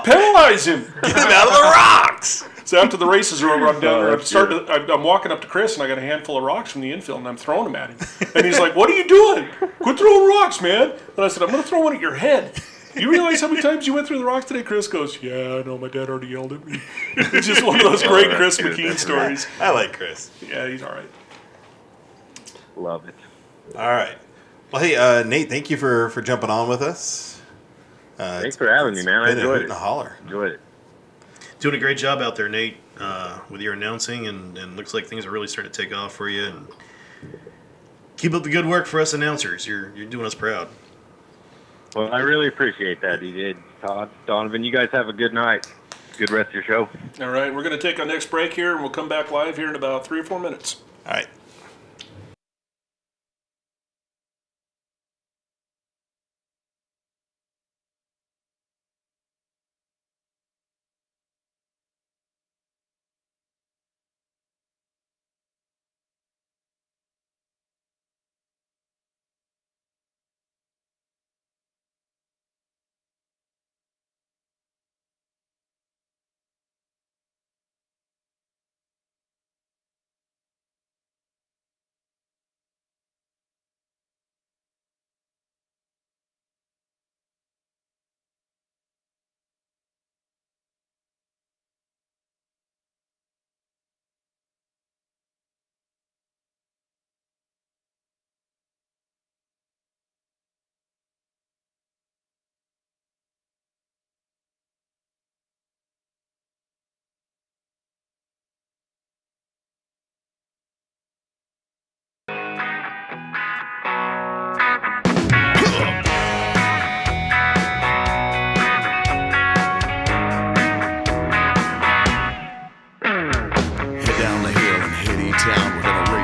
Penalize him. Get him out of the rocks." So after the races are over, I'm down there. I'm walking up to Chris, and I got a handful of rocks from the infield, and I'm throwing them at him. And he's like, "What are you doing? Quit throwing rocks, man." And I said, "I'm going to throw one at your head." You realize how many times you went through the rocks today? Chris goes, "Yeah, I know. My dad already yelled at me." It's just one of those great Chris McKean stories. I like Chris. Yeah, he's all right. Love it. All right. Well, hey, Nate, thank you for jumping on with us. Thanks for having me, man. I enjoyed it. A holler. Enjoyed it. Doing a great job out there, Nate, with your announcing, and looks like things are really starting to take off for you. And keep up the good work for us announcers. You're doing us proud. Well, I really appreciate that. You did, Todd, Donovan. You guys have a good night. Good rest of your show. All right, we're going to take our next break here, and we'll come back live here in about 3 or 4 minutes. All right.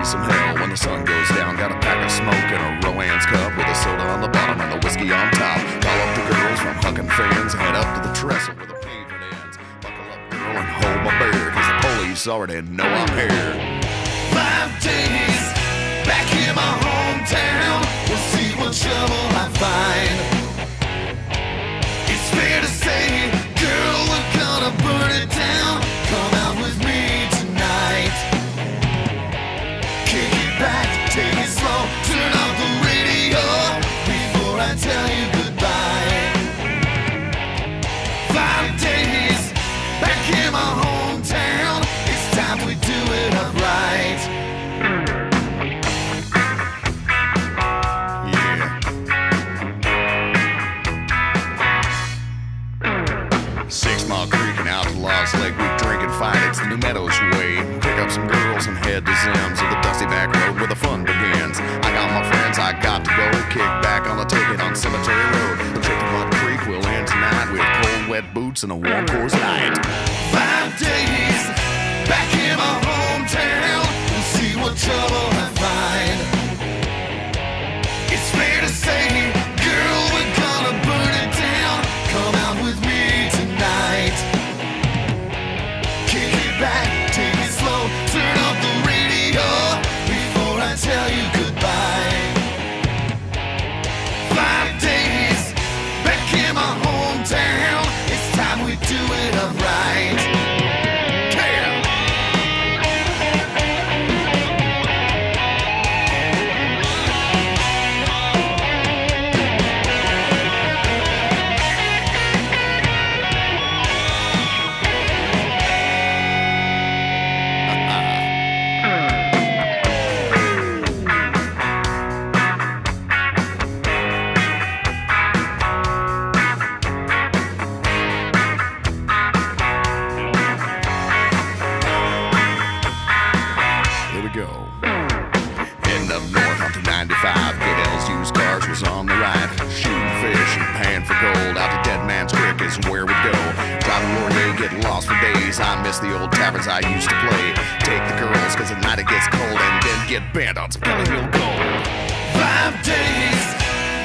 Some hell when the sun goes down. Got a pack of smoke and a Rowan's cup with a soda on the bottom and the whiskey on top. Call up the girls from Huckin' Fans, head up to the trestle where the pavement ends. Buckle up, girl, and hold my beer, cause the police already know I'm here. 5 days back in my hometown. We'll see what trouble I find. It's fair to say, girl, we're gonna burn it down. Come out with me tonight. Back, take it slow, turn off the radio before I tell you goodbye. 5 days back in my hometown. It's time we do it upright. Yeah. 6 Mile Creek and out to Lost Lake, we drink and fight. It's the New Meadows way. Pick up some girls and head to Zims, or the dusty back road where the fun begins. I got my friends, I got to go. Kick back on the ticket on Cemetery Road. The trip to Mud Creek will end tonight with cold, wet boots and a warm Coors Light. 5 days back in my hometown. We'll see what trouble I find. would go. Driving Laurier, getting lost for days. I miss the old taverns I used to play. Take the girls, cause at night it gets cold, and then get banned on some Kelly Hill Gold. 5 days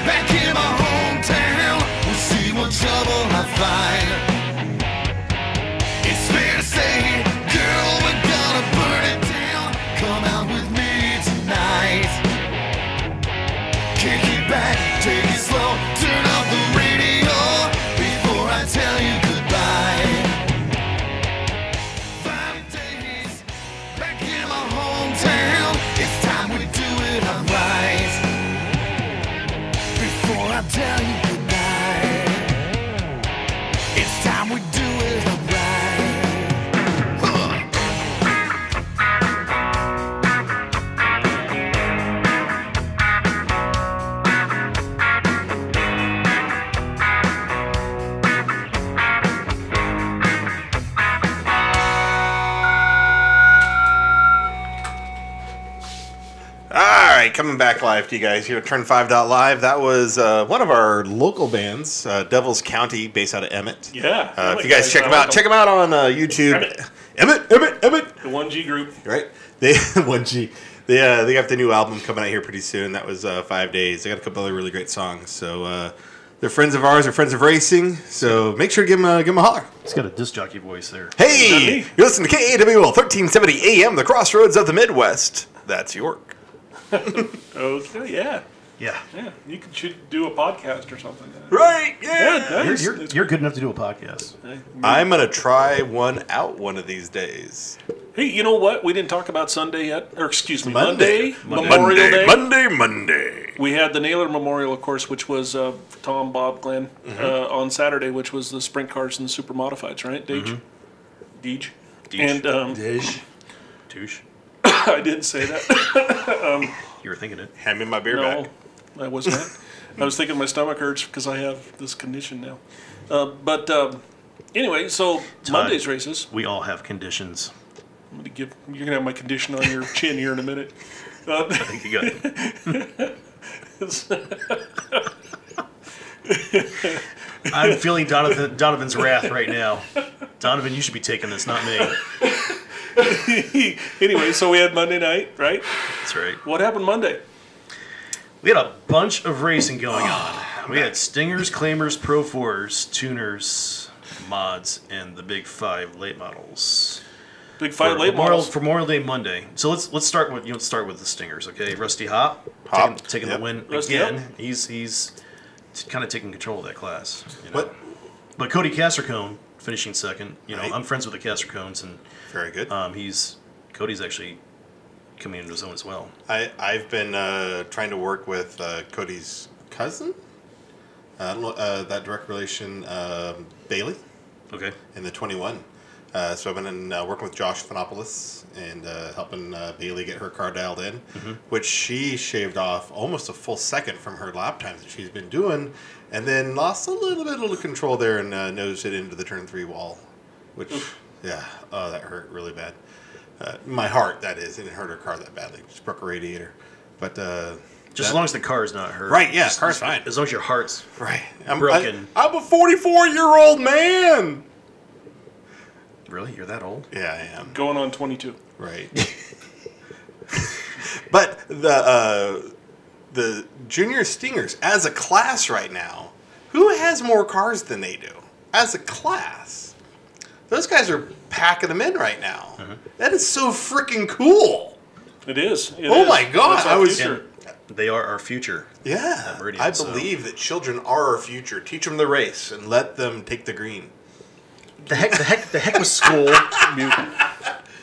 back in my hometown. We'll see what trouble I find. It's fair to say, girl, we're gonna burn it down. Come out with me tonight. Kick it back, take it slow, turn off the radio before I tell you goodbye. 5 days back in my hometown. It's time we do it alright. Before I tell you goodbye, it's time we do it alright. Coming back live to you guys here at Turn5.live. That was one of our local bands, Devils County, based out of Emmett. Yeah. If you guys check them out, check them out on YouTube. Emmett. The 1G group. Right? They 1G. They got the new album coming out here pretty soon. That was 5 days. They got a couple other really great songs. So they're friends of ours. They're friends of racing. So make sure to give them a holler. He's got a disc jockey voice there. Hey, you're listening to KAWL 1370 AM, the crossroads of the Midwest. That's York. Okay, yeah. Yeah. Yeah, you should do a podcast or something. Right, yeah. Nice. You're good enough to do a podcast. I'm going to try one out one of these days. Hey, you know what? We didn't talk about Sunday yet. Or, excuse me, Monday. Memorial Day. Monday. We had the Naylor Memorial, of course, which was Tom, Bob, Glenn, on Saturday, which was the sprint cars and the super modifieds, right, Deej? Deej. And, Douche. I didn't say that. You were thinking it. Hand me my beer No, back. I was not. I was thinking my stomach hurts because I have this condition now. But anyway, so Todd, Monday's races. We all have conditions. I'm gonna give. You're gonna have my condition on your chin here in a minute. I think you got it. I'm feeling Donovan's wrath right now. Donovan, you should be taking this, not me. Anyway, so we had Monday night, right? That's right. What happened Monday? We had a bunch of racing going on. We had Stingers, Claimers, Pro 4s, Tuners, Mods, and the Big 5 late models. Big 5 late models. For Memorial Day Monday. So let's start with the Stingers, okay? Rusty Hop taking the win Rusty again. Hop. He's kind of taking control of that class. You know? What? But Cody Castricone finishing second. Right. I'm friends with the Castricones, and Very good. Cody's actually coming into his own as well. I've been trying to work with Cody's cousin, that direct relation, Bailey, Okay. in the 21. So I've been working with Josh Phanopoulos and helping Bailey get her car dialed in, which she shaved off almost a full second from her lap times that she's been doing, and then lost a little bit of control there and nosed it into the turn 3 wall, which, that hurt really bad. My heart, that is. It didn't hurt her car that badly. Just broke a radiator. But Just as long as the car's not hurt. Right, yeah, car's fine. As long as your heart's right. broken. I'm a 44-year-old man. Really? You're that old? Yeah, I am. Going on 22. Right. But the Junior Stingers, as a class right now, who has more cars than they do? As a class. Those guys are packing them in right now. That is so freaking cool. It is. It Oh is. my God, That's our I was- future. They are our future. Yeah. At Meridian, I so- believe that children are our future. Teach them the race and let them take the green. The heck with school.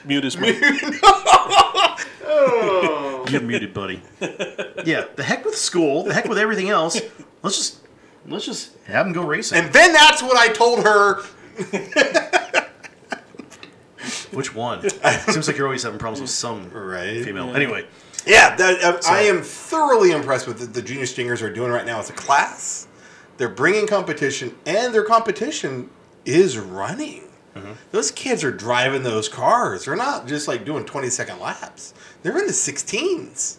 Mute is mute. You're muted, buddy. Yeah, the heck with school. The heck with everything else. Let's just have them go racing. And then that's what I told her. Which one? Seems like you're always having problems with some Right. female. Anyway, Yeah, I am thoroughly impressed with what the Junior Stingers are doing right now as a class. They're bringing competition, and their competition is running. Those kids are driving those cars. They're not just like doing 20-second laps. They're in the 16s.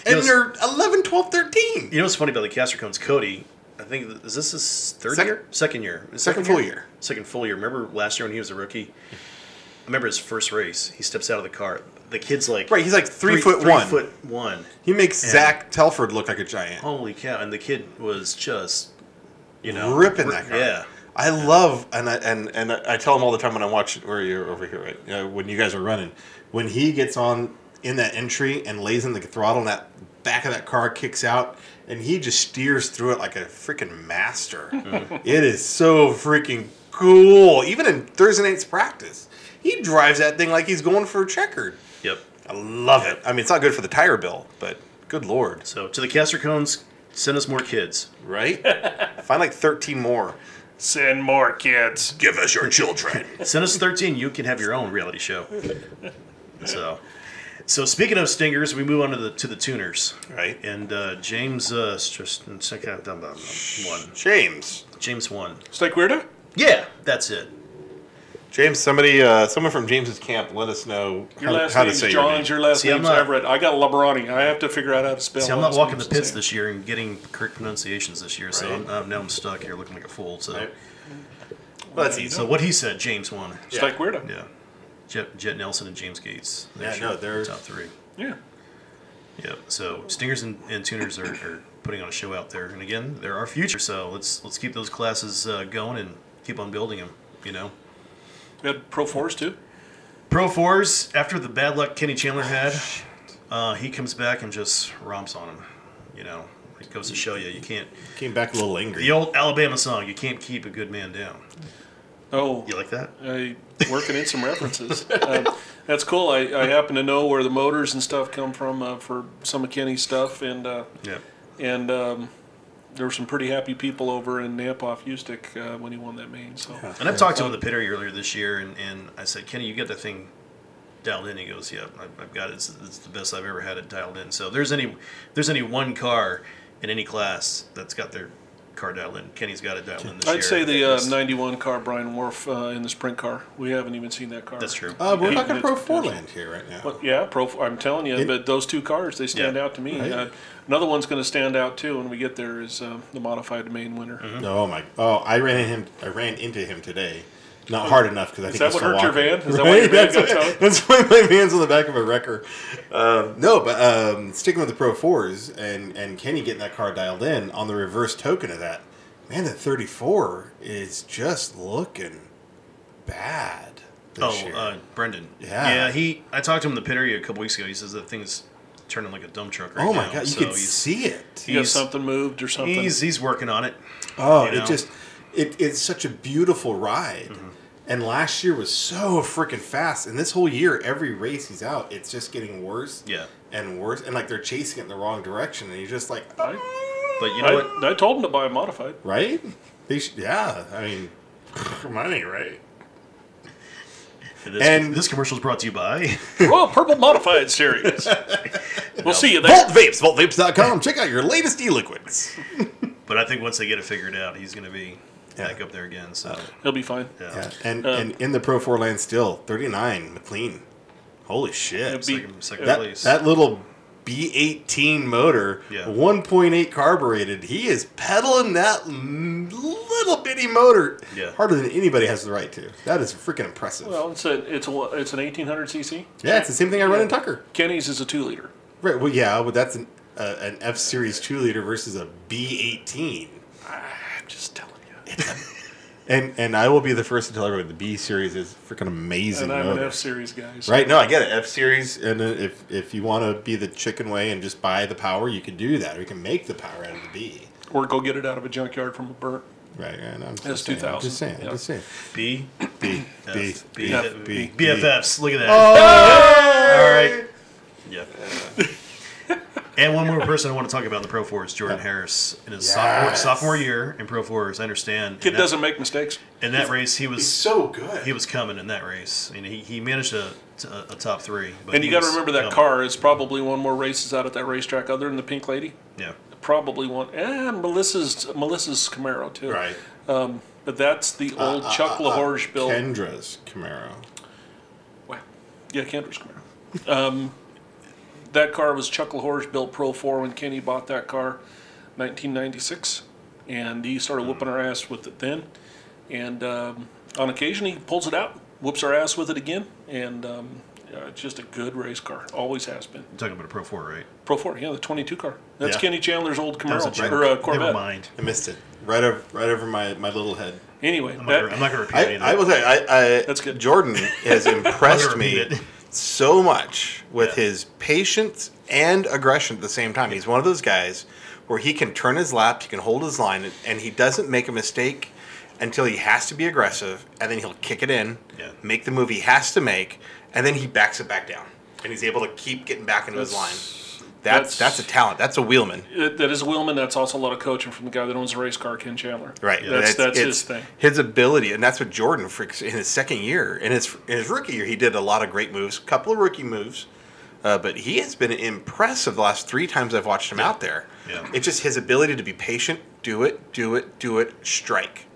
And You know, they're 11, 12, 13. you know what's funny about the Castricones? Cody, I think is this his third Second- year? Second year. Second full year. Second full year. Remember last year when he was a rookie? I remember his first race. He steps out of the car. The kid's like Right, he's like 3'1". 3'1". He makes And- Zach Telford look like a giant. Holy cow! And the kid was just, Ripping that car. Yeah. I love, and I tell him all the time when I watch, where you're over here, right? When you guys are running, when he gets on in that entry and lays in the throttle and that back of that car kicks out, and he just steers through it like a freaking master. It is so freaking cool. Even in Thursday night's practice, he drives that thing like he's going for a checkered. Yep. I love it. I mean, it's not good for the tire bill, but good lord, So to the Caster Cones, send us more kids. right? Find like 13 more. Send more kids. Give us your children. Send us 13. You can have your own reality show. So speaking of stingers, we move on to the tuners, Right. and James just one. James. James won. Steak Weirda? Yeah, that's it. James, someone from James's camp, let us know Your last how to name's say your name. John's, your last See, I'm name's not- Everett. I got Labrani. I have to figure out how to spell See, I'm not last walking the names pits same. this year and getting correct pronunciations this year, so Right. now I'm stuck here looking like a fool. So, Right. Well, that's easy. so what he said, James won. Steak Weirda. Yeah, Jet Nelson and James Gates. Yeah, your no, they're- top three. Yeah. Yep. So Stingers and Tuners are putting on a show out there, and again, they're our future. So let's keep those classes going and keep on building them. You know, We had Pro 4s too. Pro 4s after the bad luck Kenny Chandler had, he comes back and just romps on him. You know, it goes to show you can't. Came back a little angry. The old Alabama song, you can't keep a good man down. Oh, You like that? I working in some references. That's cool. I happen to know where the motors and stuff come from for some of Kenny's stuff, and Yeah. there were some pretty happy people over in Napoff Ustick when he won that main. So And I've talked to him in the pit area earlier this year, and I said, Kenny, you get that thing dialed in? He goes, yeah, I've got it. It's the best I've ever had it dialed in. So if there's any one car in any class that's got their car dialed in, Kenny's got it dialed in this year. I'd say the It's- 91 car, Brian Wharf, in the sprint car. We haven't even seen that car. That's true. We're He- talking it's Pro potential. 4 land here right now. But yeah, I'm telling you, but those two cars, they stand Yeah. out to me. Right. Another one's going to stand out too when we get there is the modified main winner. Mm-hmm. Oh my! Oh, I ran into him today. Not hard enough because I Is think that he's what still hurt your walking. van? Is that why your van got towed? That's why my van's on the back of a wrecker. No, but sticking with the Pro 4s and Kenny getting that car dialed in on the reverse token of that, man, the 34 is just looking bad this year. Brendan. Yeah. Yeah, I talked to him in the pit area a couple weeks ago. He says that thing's turning like a dump truck right now. Oh my god, you So can see it. You got something moved or something? He's working on it. Oh, You know? it just it's such a beautiful ride. Mm-hmm. And last year was so freaking fast. And this whole year, every race he's out, it's just getting worse Yeah. and worse. And like they're chasing it in the wrong direction. And you're just like, But you know what? I told him to buy a modified. right? Yeah, I mean, money, right? This commercial is brought to you by. Royal Purple Modified Series. We'll see you there. Volt Vapes, voltvapes.com. Check out your latest e-liquids. But I think once they get it figured out, he's going to be back up there again. So He'll be fine. Yeah. And in the Pro 4 land still, 39, McLean. Holy shit. second That, place. that little B18 motor, Yeah. 1.8 carbureted, he is pedaling that little bitty motor Yeah. harder than anybody has the right to. That is freaking impressive. Well, it's an 1800 cc. yeah, it's the same thing I run in Tucker. Kenny's is a 2-liter. Right, well, yeah, but that's an F-Series 2-liter versus a B18. I'm just telling you. And I will be the first to tell everyone the B Series is freaking amazing. And I'm motor. an F-Series guy. So. Right? No, I get it. F Series, and if you want to be the chicken way and just buy the power, you can do that. Or you can make the power out of the B. Or go get it out of a junkyard from a burnt. Right? And I'm That's just saying. 2000. I'm just saying. Yeah. I'm just saying. B. B B F, B F, B BFFs. Look at that. Oh! All right. Yeah. And one more person I want to talk about in the Pro 4 is Jordan Harris in his sophomore year in Pro 4s. I understand. Kid doesn't make mistakes. In that race, he He's was so good. he was coming in that race, and he managed a top 3. But And you he got to was remember that coming. car is probably won more races out at that racetrack other than the Pink Lady. Yeah. Probably won. And Melissa's Camaro, too. Right. But that's the old Chuck LaHorge built. Kendra's Camaro. Well, yeah, Kendra's Camaro. That car was Chuck LaHorge built Pro 4 when Kenny bought that car, 1996. and he started whooping our ass with it then. And on occasion, he pulls it out, whoops our ass with it again, and it's just a good race car. Always has been. You're talking about a Pro 4, right? Pro 4, yeah, the 22 car. That's Yeah. Kenny Chandler's old Camaro That was a or joke. Corvette. Never mind. I missed it. Right over my little head. Anyway, I'm not going to repeat any of I that. will say, I That's good. Jordan has impressed repeat me it. so much with Yeah. his patience and aggression at the same time. He's one of those guys where he can turn his laps, he can hold his line, and he doesn't make a mistake until he has to be aggressive, and then he'll kick it in, Yeah. make the move he has to make, and then he backs it back down, and he's able to keep getting back into his line. That's a talent. That's a wheelman. That is a wheelman. That's also a lot of coaching from the guy that owns the race car, Ken Chandler. Right. That's It's his thing. His ability, and that's what Jordan freaks in his second year. In his rookie year, he did a lot of great moves, a couple of rookie moves, but he has been impressive the last 3 times I've watched him out there. Yeah. It's just his ability to be patient, do it, strike,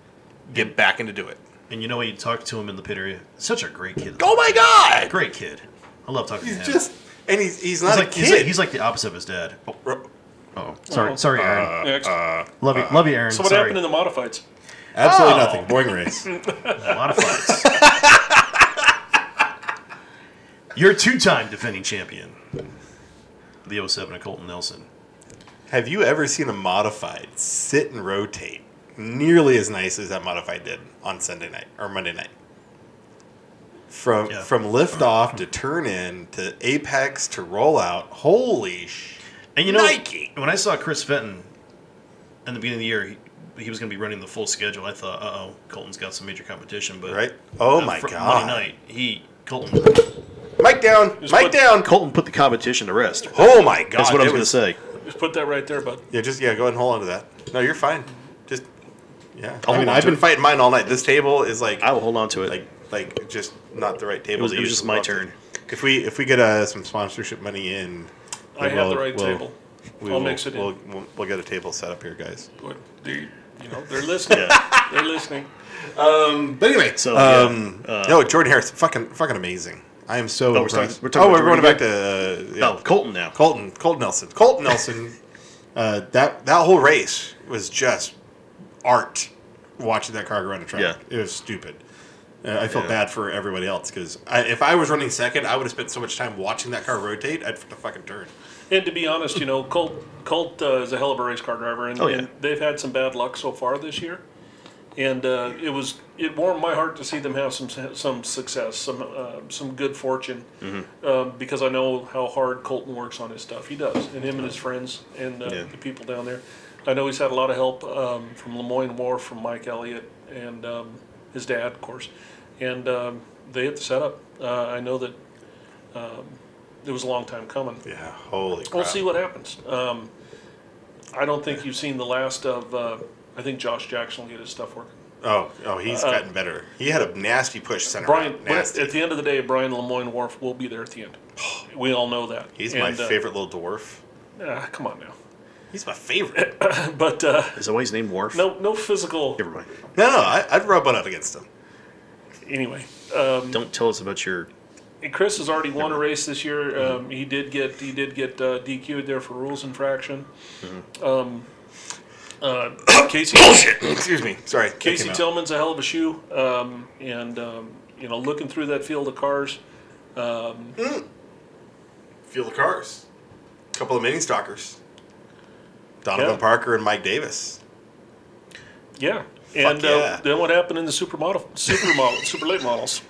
get back into do it. And you know when you talk to him in the pit area, such a great kid. Oh my God! Great kid. I love talking to him. He's not a like, kid. he's like the opposite of his dad. Ro- Oh, sorry, Aaron. Next. love you, Aaron. So what sorry. happened in the modifieds? Absolutely nothing. Boring race. A lot of fights. You're a 2-time defending champion. The 07 of Colton Nelson. Have you ever seen a modified sit and rotate nearly as nice as that modified did on Sunday night or Monday night? From lift off to turn in to apex to roll out. Holy And you know, Nike! when I saw Chris Fenton in the beginning of the year, he was going to be running the full schedule. I thought, Colton's got some major competition. But Right? Oh my God! Monday night, Colton Mic down! Mic down! Colton put the competition to rest. Oh my God! That's what I was It going to say. Just put that right there, bud. Yeah, go ahead and hold on to that. No, you're fine. Just yeah. I'll hold on I've to been it. fighting mine all night. This table is like I will hold on to it. like just not the right table. It was just my turn. If we get some sponsorship money in, I then have the right table. I'll mix it in. We'll get a table set up here, guys. But they're listening. They're listening. But anyway, So, no, Jordan Harris, fucking amazing. I am so we're impressed. talking about We're going Jordan back to Oh, Colton now. Colton Nelson. Colton Nelson. That whole race was just art. Watching that car go around the track, Yeah. it was stupid. I felt bad for everybody else because if I was running second, I would have spent so much time watching that car rotate. I'd have to fucking turn. And to be honest, Colt is a hell of a race car driver, and, Oh, yeah. and they've had some bad luck so far this year. And it warmed my heart to see them have some success, some good fortune, because I know how hard Colton works on his stuff. He does, and him and his friends and the people down there. I know he's had a lot of help from Lemoyne Wharf, from Mike Elliott, and his dad, of course. And they hit the setup. I know that it was a long time coming. Yeah, holy crap. We'll see what happens. I don't think you've seen the last of. I think Josh Jackson will get his stuff working. Oh, he's gotten better. He had a nasty push center. Brian, Nasty. at the end of the day, Brian Lemoyne Wharf will be there at the end. We all know that. He's my favorite little dwarf. Come on now. He's my favorite. But Is that why he's named Worf? no physical. Never mind. No, I'd rub one up against him. Anyway, Don't tell us about your. and Chris has already won a race this year. He did get DQ'd there for rules infraction. Casey Excuse me. Sorry. that Casey came out. Tillman's a hell of a shoe, and looking through that field of cars, Feel the cars. A couple of mini stalkers. Donovan Yeah. Parker and Mike Davis. yeah. And yeah. then what happened in the super late models?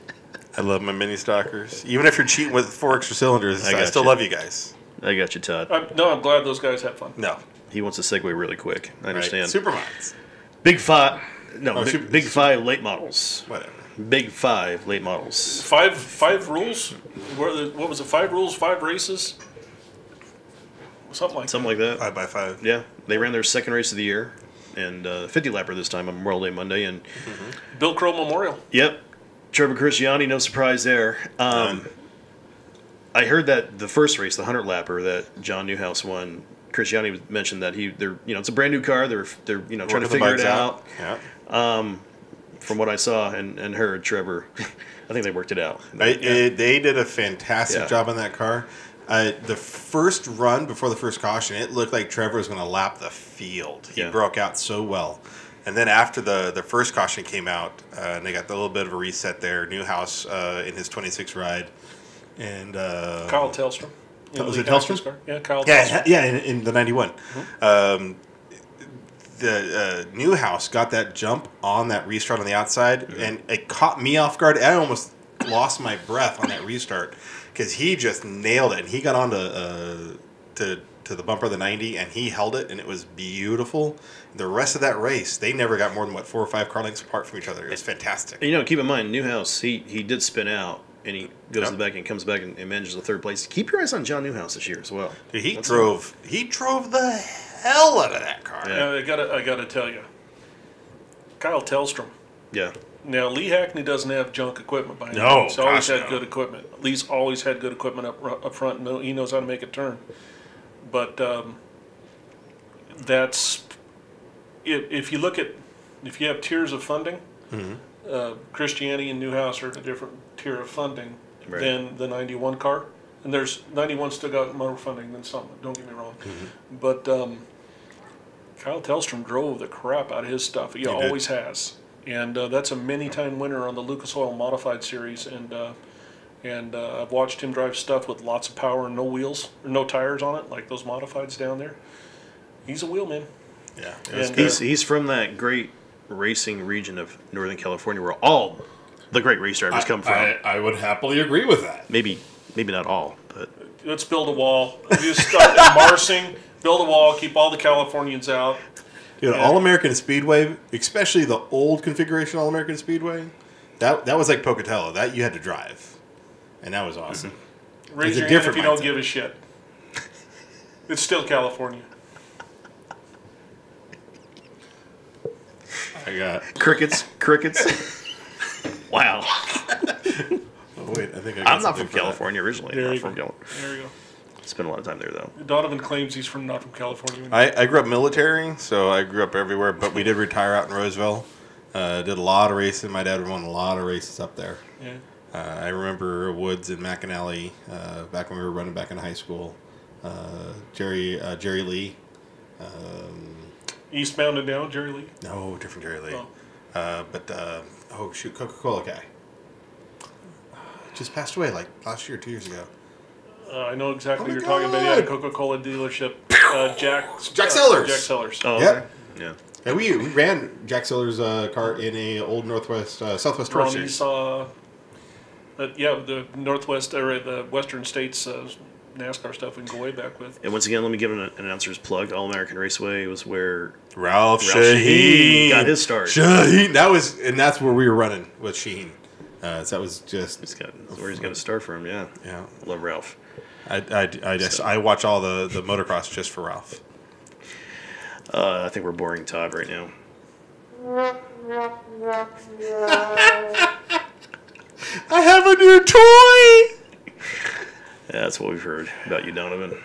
I love my mini stalkers. Even if you're cheating with 4 extra cylinders, I I got still you. love you guys. I got you, Todd. I'm glad those guys had fun. No. He wants to segue really quick. I understand. Right. Supermines. Big Five. No, Oh, big Five late models. Whatever. Big Five late models. Five rules. What was it? 5 rules, 5 races. Something like Something like that. 5x5. Yeah, they ran their second race of the year, and 50 lapper this time on Memorial Day Monday. And that. Bill Crow Memorial. yep, Trevor Christiani, no surprise there. I heard that the first race, the 100 lapper that John Newhouse won, Christiani mentioned that it's a brand new car. They're trying to Working the figure bugs it out. Yeah. From what I saw and heard, Trevor, I think they worked it out. They did a fantastic Yeah. job on that car. The first run before the first caution, it looked like Trevor was going to lap the field. He broke out so well. And then after the first caution came out, and they got a little bit of a reset there, Newhouse in his 26 ride. And Kyle Tellstrom. Was it Tellstrom? Yeah, Kyle Tellstrom. Yeah, in the 91. The Newhouse got that jump on that restart on the outside, and it caught me off guard. I almost lost my breath on that restart because he just nailed it. And he got onto to the bumper of the 90, and he held it, and it was beautiful. The rest of that race, they never got more than, 4 or 5 car lengths apart from each other. It was fantastic. And, keep in mind, Newhouse, he did spin out, and he goes to the back and comes back and manages the 3rd place. Keep your eyes on John Newhouse this year as well. Dude, he drove the hell out of that car. Yeah, I gotta tell you, Kyle Tellstrom. Yeah. Now, Lee Hackney doesn't have junk equipment by any No, means. He's always gosh, had no. good equipment. Lee's always had good equipment up front. He knows how to make a turn. But that's if you have tiers of funding, Christiani and Newhouse are in a different tier of funding than the 91 car. And there's 91 still got more funding than some. Don't get me wrong, but Kyle Tellstrom drove the crap out of his stuff. He always has, and that's a many-time winner on the Lucas Oil Modified Series. And I've watched him drive stuff with lots of power and no wheels or no tires on it, like those modifieds down there. He's a wheelman. Yeah, And, He's from that great racing region of Northern California where all the great race drivers come from. I would happily agree with that. Maybe not all, but let's build a wall. Just start at Marsing, build a wall, keep all the Californians out. Dude, All-American Speedway, especially the old configuration All-American Speedway, that was like Pocatello. That you had to drive. And that was awesome. Raise It's a your hand if different you don't mindset. give a shit. It's still California. I got... crickets. Wow. Oh, wait, I think I got I'm not something from for that. California originally. There Not you from go. California. There you go. Spent a lot of time there though. Donovan claims he's not from California. I grew up military, so I grew up everywhere, but we did retire out in Roseville. Did a lot of racing. My dad won a lot of races up there. Yeah. I remember Woods and McAnally back when we were running back in high school. Jerry Lee. Eastbound and down, Jerry Lee. No, different Jerry Lee. Oh. Coca-Cola guy. Just passed away like last year, 2 years ago. I know exactly Oh what my you're talking about. He had a God. Coca-Cola dealership. Jack Sellers. Jack Sellers. Oh, Yep. okay. Yeah. And we ran Jack Sellers' car in a old Southwest Tour Ronnie Series. saw, the Northwest or the Western States NASCAR stuff we can go way back with. And once again, let me give an announcer's plug. All American Raceway was where Ralph Shaheen got his start. Shaheen. That's where we were running with Shaheen. So that was just. That's where he's got to start from. Yeah. Yeah. Love Ralph. I watch all the motocross just for Ralph. I think we're boring Todd right now. I have a new toy. Yeah, that's what we've heard about you, Donovan.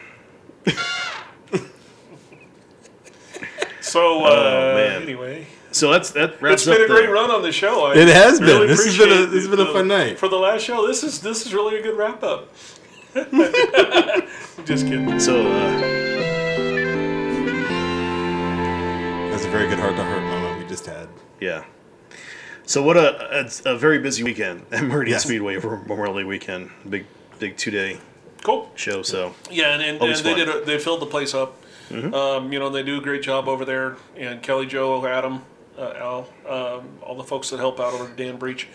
So, man. anyway. So that wraps It's up been a the- great run on the show. It has been. really This has been appreciate this has been a fun night. For the last show, this is really a good wrap up. Just kidding. So That's a very good heart-to-heart moment we just had. yeah. So what a very busy weekend at Meridian Yes. Speedway over Memorial Day weekend. Big 2-day Cool. show. So Yeah, and Always they fun. they filled the place up. They do a great job over there. And Kelly, Joe, Adam, Al, all the folks that help out over at Dan Breach.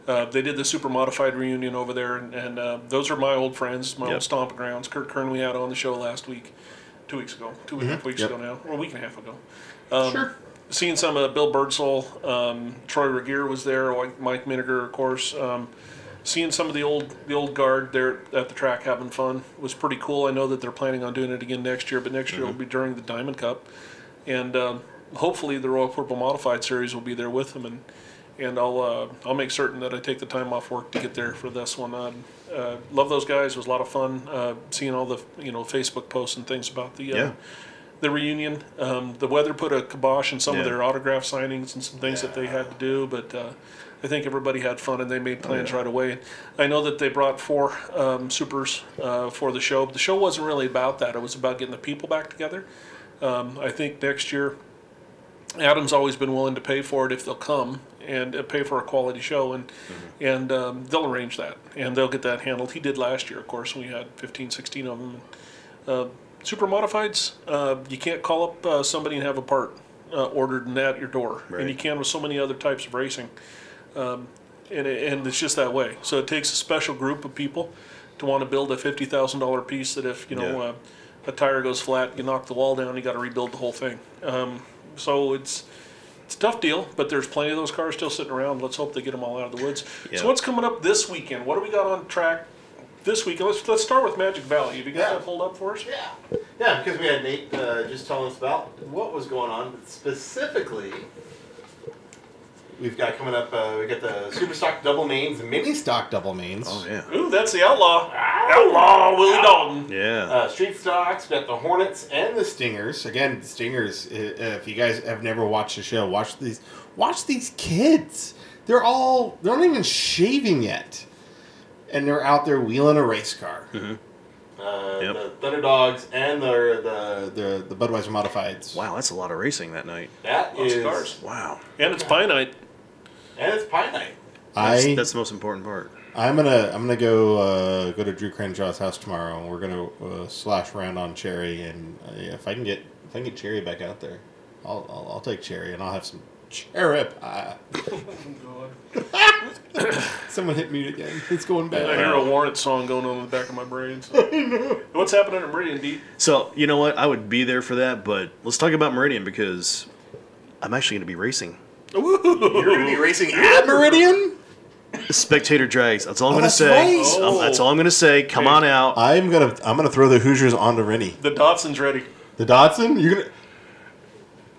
They did the super modified reunion over there, and those are my old friends, my Yep. old stomping grounds. Kurt Kern we had on the show last week, 2 weeks ago, 2.5 weeks Yep. ago now, or a week and a half ago. Sure. Seeing some of Bill Birdsall, Troy Regier was there, Mike Miniger, of course. Seeing some of the old guard there at the track having fun was pretty cool. I know that they're planning on doing it again next year, but next year will be during the Diamond Cup, and hopefully the Royal Purple Modified Series will be there with them, and I'll make certain that I take the time off work to get there for this one. Love those guys. It was a lot of fun seeing all the Facebook posts and things about the reunion. The weather put a kibosh on some of Yeah. their autograph signings and some things that they had to do, but I think everybody had fun and they made plans right away. I know that they brought 4 supers for the show. The show wasn't really about that. It was about getting the people back together. I think next year, Adam's always been willing to pay for it if they'll come and pay for a quality show, and they'll arrange that and they'll get that handled. He did last year, of course. We had 15, 16 of them. Super modifieds, you can't call up somebody and have a part ordered and at your door, and you can with so many other types of racing. And it's just that way. So it takes a special group of people to want to build a $50,000 piece that if, a tire goes flat, you knock the wall down, you got to rebuild the whole thing. So it's a tough deal, but there's plenty of those cars still sitting around. Let's hope they get them all out of the woods. Yeah. So what's coming up this weekend? What do we got on track this weekend? Let's start with Magic Valley. Have you got that pulled up for us? Yeah, because we had Nate just telling us about what was going on. Specifically, we've got coming up, we got the Super Stock Double Mains, Mini Stock Double Mains. Oh, yeah. Ooh, that's the Outlaw. Outlaw Willie Dalton. Yeah. Street Stocks, we got the Hornets and the Stingers. Again, the Stingers, if you guys have never watched the show, watch these kids. They're not even shaving yet. And they're out there wheeling a race car. Mm-hmm. The Thunderdogs and the Budweiser Modifieds. Wow, that's a lot of racing that night. That Lots is of cars. Wow. And it's Pie Night. And it's Pie Night. That's the most important part. I'm gonna go to Drew Cranshaw's house tomorrow, and we're gonna slash around on Cherry, and if I can get Cherry back out there, I'll take Cherry, and I'll have some cherry pie. Someone hit me again. It's going bad. I hear a Warrant song going on in the back of my brain. So. What's happening at Meridian, Deep? So, you know what? I would be there for that, but let's talk about Meridian because I'm actually going to be racing. You're going to be racing at Meridian? Spectator Drags. That's all I'm going to say. Right. That's all I'm going to say. Come on out. I'm gonna throw the Hoosiers onto Rennie. The Dotson's ready. The Datsun? You're gonna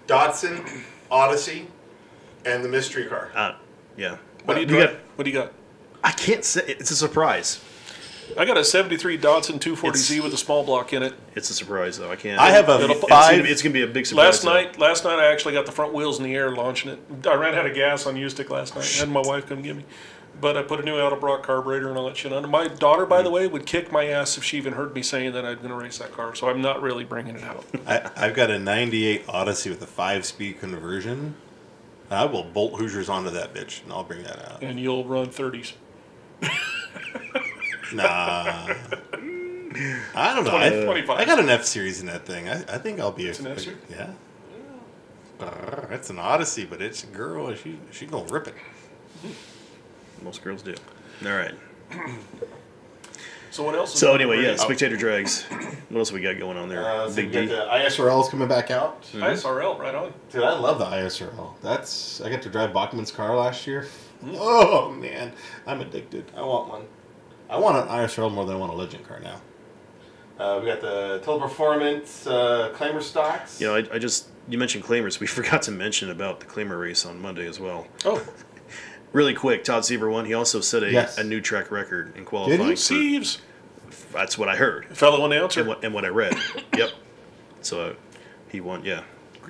Datsun, Odyssey, and the mystery car. Yeah. What do you got? I can't say. It's a surprise. I got a 73 Datsun 240Z with a small block in it. It's a surprise, though. I can't. I have a It's going to be a big surprise. Last night I actually got the front wheels in the air launching it. I ran out of gas on U-Stick last night. I had my wife come get me. But I put a new Edelbrock carburetor and all that shit on it. My daughter, by the way, would kick my ass if she even heard me saying that I'm going to race that car. So I'm not really bringing it out. I've got a 98 Odyssey with a 5-speed conversion. I will bolt Hoosiers onto that bitch, and I'll bring that out. And you'll run 30s. Nah. I don't know. 25. I got an F-Series in that thing. I think I'll be an F-Series? Yeah. It's an Odyssey, but it's a girl. She gonna rip it. Most girls do. All right. So what else? So anyway, yeah, Spectator Drags. What else we got going on there? So Big the D. ISRL's coming back out. ISRL, right on. Dude, I love the ISRL. I got to drive Bachman's car last year. Oh man, I'm addicted. I want one. I want an ISRL more than I want a Legend car now. We got the Total Performance Claimer stocks. You know, you mentioned Claimers. We forgot to mention about the Claimer race on Monday as well. Oh. Really quick, Todd Seaver won. He also set a new track record in qualifying. Did he? Sieves. That's what I heard. Fellow announcer. And what I read. Yep. So he won. Yeah.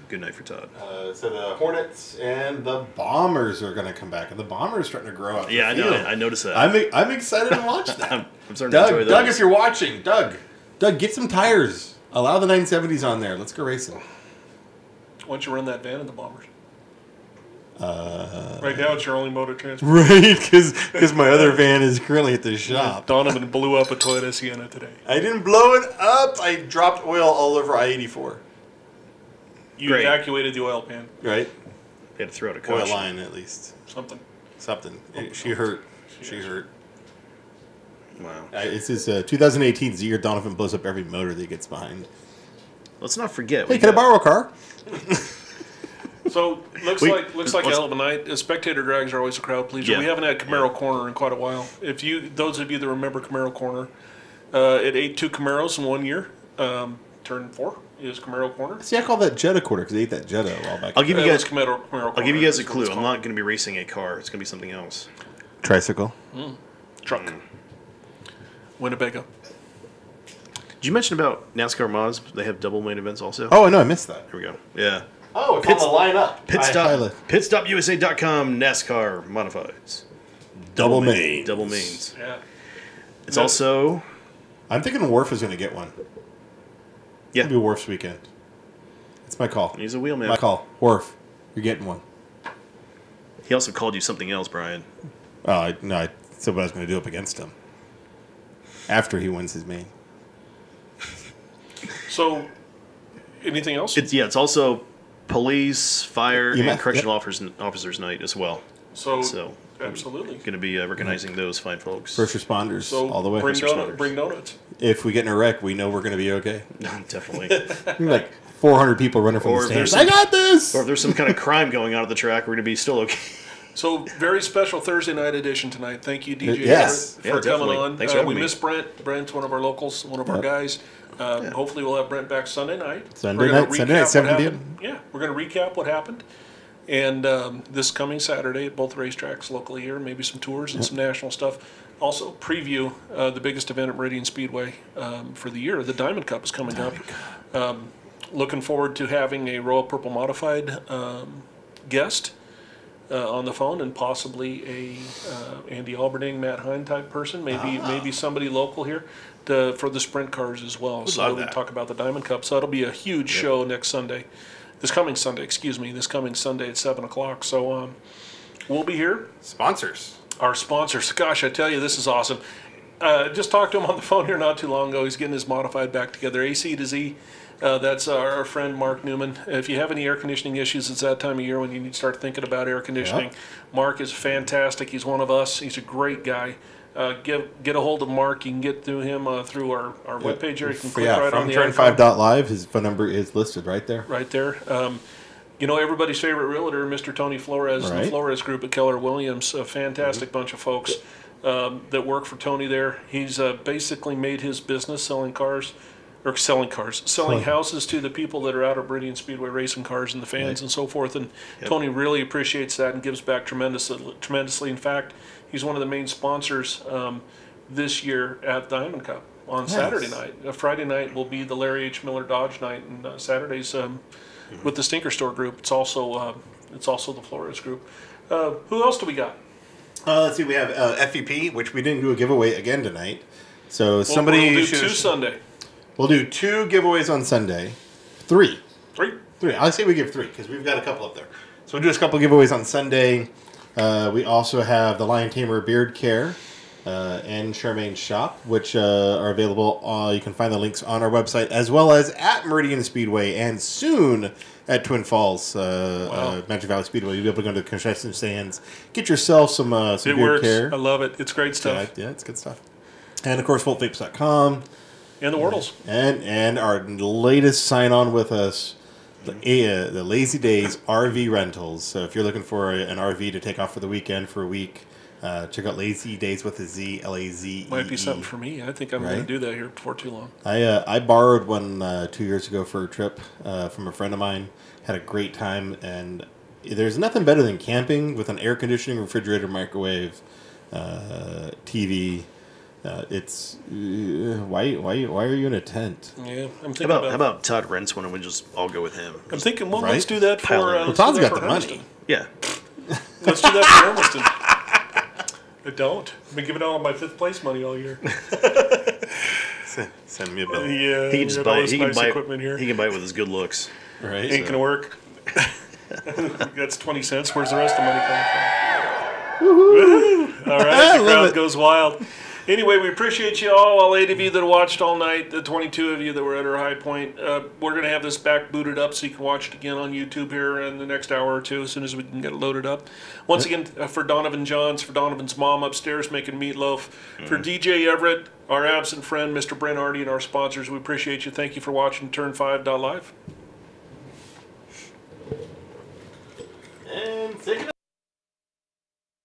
Good night for Todd. So the Hornets and the Bombers are going to come back, and the Bombers are starting to grow up. Yeah, I know. I noticed that. I'm excited to watch that. I'm starting to enjoy those. Doug, if you're watching, Doug, get some tires. Allow the 970s on there. Let's go racing. Why don't you run that van in the Bombers? Right now, it's your only mode of transport. Right, because my other van is currently at the shop. Donovan blew up a Toyota Sienna today. I didn't blow it up. I dropped oil all over I-84. You evacuated the oil pan. Right. They had to throw out a caution. Oil line, at least. Something. She hurt. She hurt. Wow. It's his 2018 year. Donovan blows up every motor that he gets behind. Let's not forget. Hey, can I borrow a car? So looks like a hell of a night. Spectator Drags are always a crowd pleaser. Yeah. We haven't had Camaro Corner in quite a while. Those of you that remember Camaro Corner, it ate 2 Camaros in 1 year. Turn 4 is Camaro Corner. See, I call that Jetta quarter because they ate that Jetta a while back. I'll give you guys. Camaro Corner. I'll give you guys a clue. I'm not going to be racing a car. It's going to be something else. Tricycle. Truck. Winnebago. Did you mention about NASCAR mods? They have double main events also. Oh, no, I missed that. Here we go. Yeah. Oh, it's on the line up. Pitstop.usa.com NASCAR Modifieds. Double mains. Double mains. Yeah. It's also... I'm thinking Worf is going to get one. Yeah. It'll be Worf's weekend. It's my call. He's a wheelman. My call. Worf, you're getting one. He also called you something else, Brian. Oh, I said what I was going to do up against him. After he wins his main. So, anything else? It's also police, fire, and UMass, correctional officers night as well. So absolutely. Going to be recognizing those fine folks. First responders So all the way. bring donuts. If we get in a wreck, we know we're going to be okay. Definitely. Like 400 people running from Or the if there's stands. I got this! Or if there's some kind of crime going on at the track, we're going to be still okay. So, very special Thursday night edition tonight. Thank you, DJ, Yes. for Yeah, coming definitely. on. Thanks for having we me. miss Brent. Brent's one of our locals, one of our guys. Hopefully, we'll have Brent back Sunday night. Sunday We're gonna night, 7 recap what p.m. happened. Yeah, we're going to recap what happened. And this coming Saturday at both racetracks locally here, maybe some tours and some national stuff. Also, preview the biggest event at Meridian Speedway for the year. The Diamond Cup is coming up. Looking forward to having a Royal Purple Modified guest on the phone, and possibly a Andy Alberding, Matt Hine type person, maybe somebody local here for the sprint cars as well. So love we that. talk about the Diamond Cup. So it'll be a huge show this coming Sunday at 7:00. So we'll be here. Sponsors. Our sponsors. Gosh, I tell you, this is awesome. Just talked to him on the phone here not too long ago. He's getting his modified back together. AC to Z. That's our friend Mark Newman. If you have any air conditioning issues, it's that time of year when you need to start thinking about air conditioning. Yeah. Mark is fantastic. He's one of us. He's a great guy. Get a hold of Mark. You can get through him through our webpage here. You can click right on from the turn5.live, his phone number is listed right there. right there. Everybody's favorite realtor, Mr. Tony Flores, and the Right. Flores Group at Keller Williams, a fantastic bunch of folks that work for Tony there. He's basically made his business selling houses to the people that are out of Meridian Speedway racing cars and the fans and so forth. And Tony really appreciates that and gives back tremendously. In fact, he's one of the main sponsors this year at Diamond Cup on Saturday night. Friday night will be the Larry H. Miller Dodge night, and Saturdays with the Stinker Store Group. It's also the Flores Group. Who else do we got? Let's see, we have FEP, which we didn't do a giveaway again tonight. So somebody we'll do should- two Sunday. We'll do 2 giveaways on Sunday. 3. Three. I say we give 3 because we've got a couple up there. So we'll do a couple giveaways on Sunday. We also have the Lion Tamer Beard Care and Charmaine's Shop, which are available. You can find the links on our website as well as at Meridian Speedway and soon at Twin Falls Magic Valley Speedway. You'll be able to go to the concession stands, get yourself some It beard works. care. I love it. It's great stuff. Yeah, it's good stuff. And of course, VoltVapes.com. And the Wordles. And our latest sign on with us, the Lazy Days RV Rentals. So if you're looking for an RV to take off for the weekend for a week, check out Lazy Days with a Z, LAZEE. Might be something for me. I think I'm going Right? to do that here before too long. I borrowed one 2 years ago for a trip from a friend of mine. Had a great time, and there's nothing better than camping with an air conditioning, refrigerator, microwave, TV. It's why are you in a tent? Yeah, I'm thinking How about Todd rents one and we just all go with him? I'm thinking, well, Right? let's do that for. Pile in. Well, let's do Todd's that got for the money. Hermiston. Yeah. Let's do that for Hermiston. I don't. I've been giving all my 5th place money all year. Send me a bill. Yeah, He can just got all buy. this He can nice buy. equipment here. He can buy it with his good looks. Right? Ain't gonna work. That's 20 cents. Where's the rest of the money coming from? Woo-hoo. All right, the love crowd it. goes wild. Anyway, we appreciate you all 8 of you that watched all night, the 22 of you that were at our high point. We're going to have this back booted up so you can watch it again on YouTube here in the next hour or two as soon as we can get it loaded up. Once again, for Donovan Johns, for Donovan's mom upstairs making meatloaf, for DJ Everett, our absent friend, Mr. Brent Hardy, and our sponsors, we appreciate you. Thank you for watching Turn5.live. And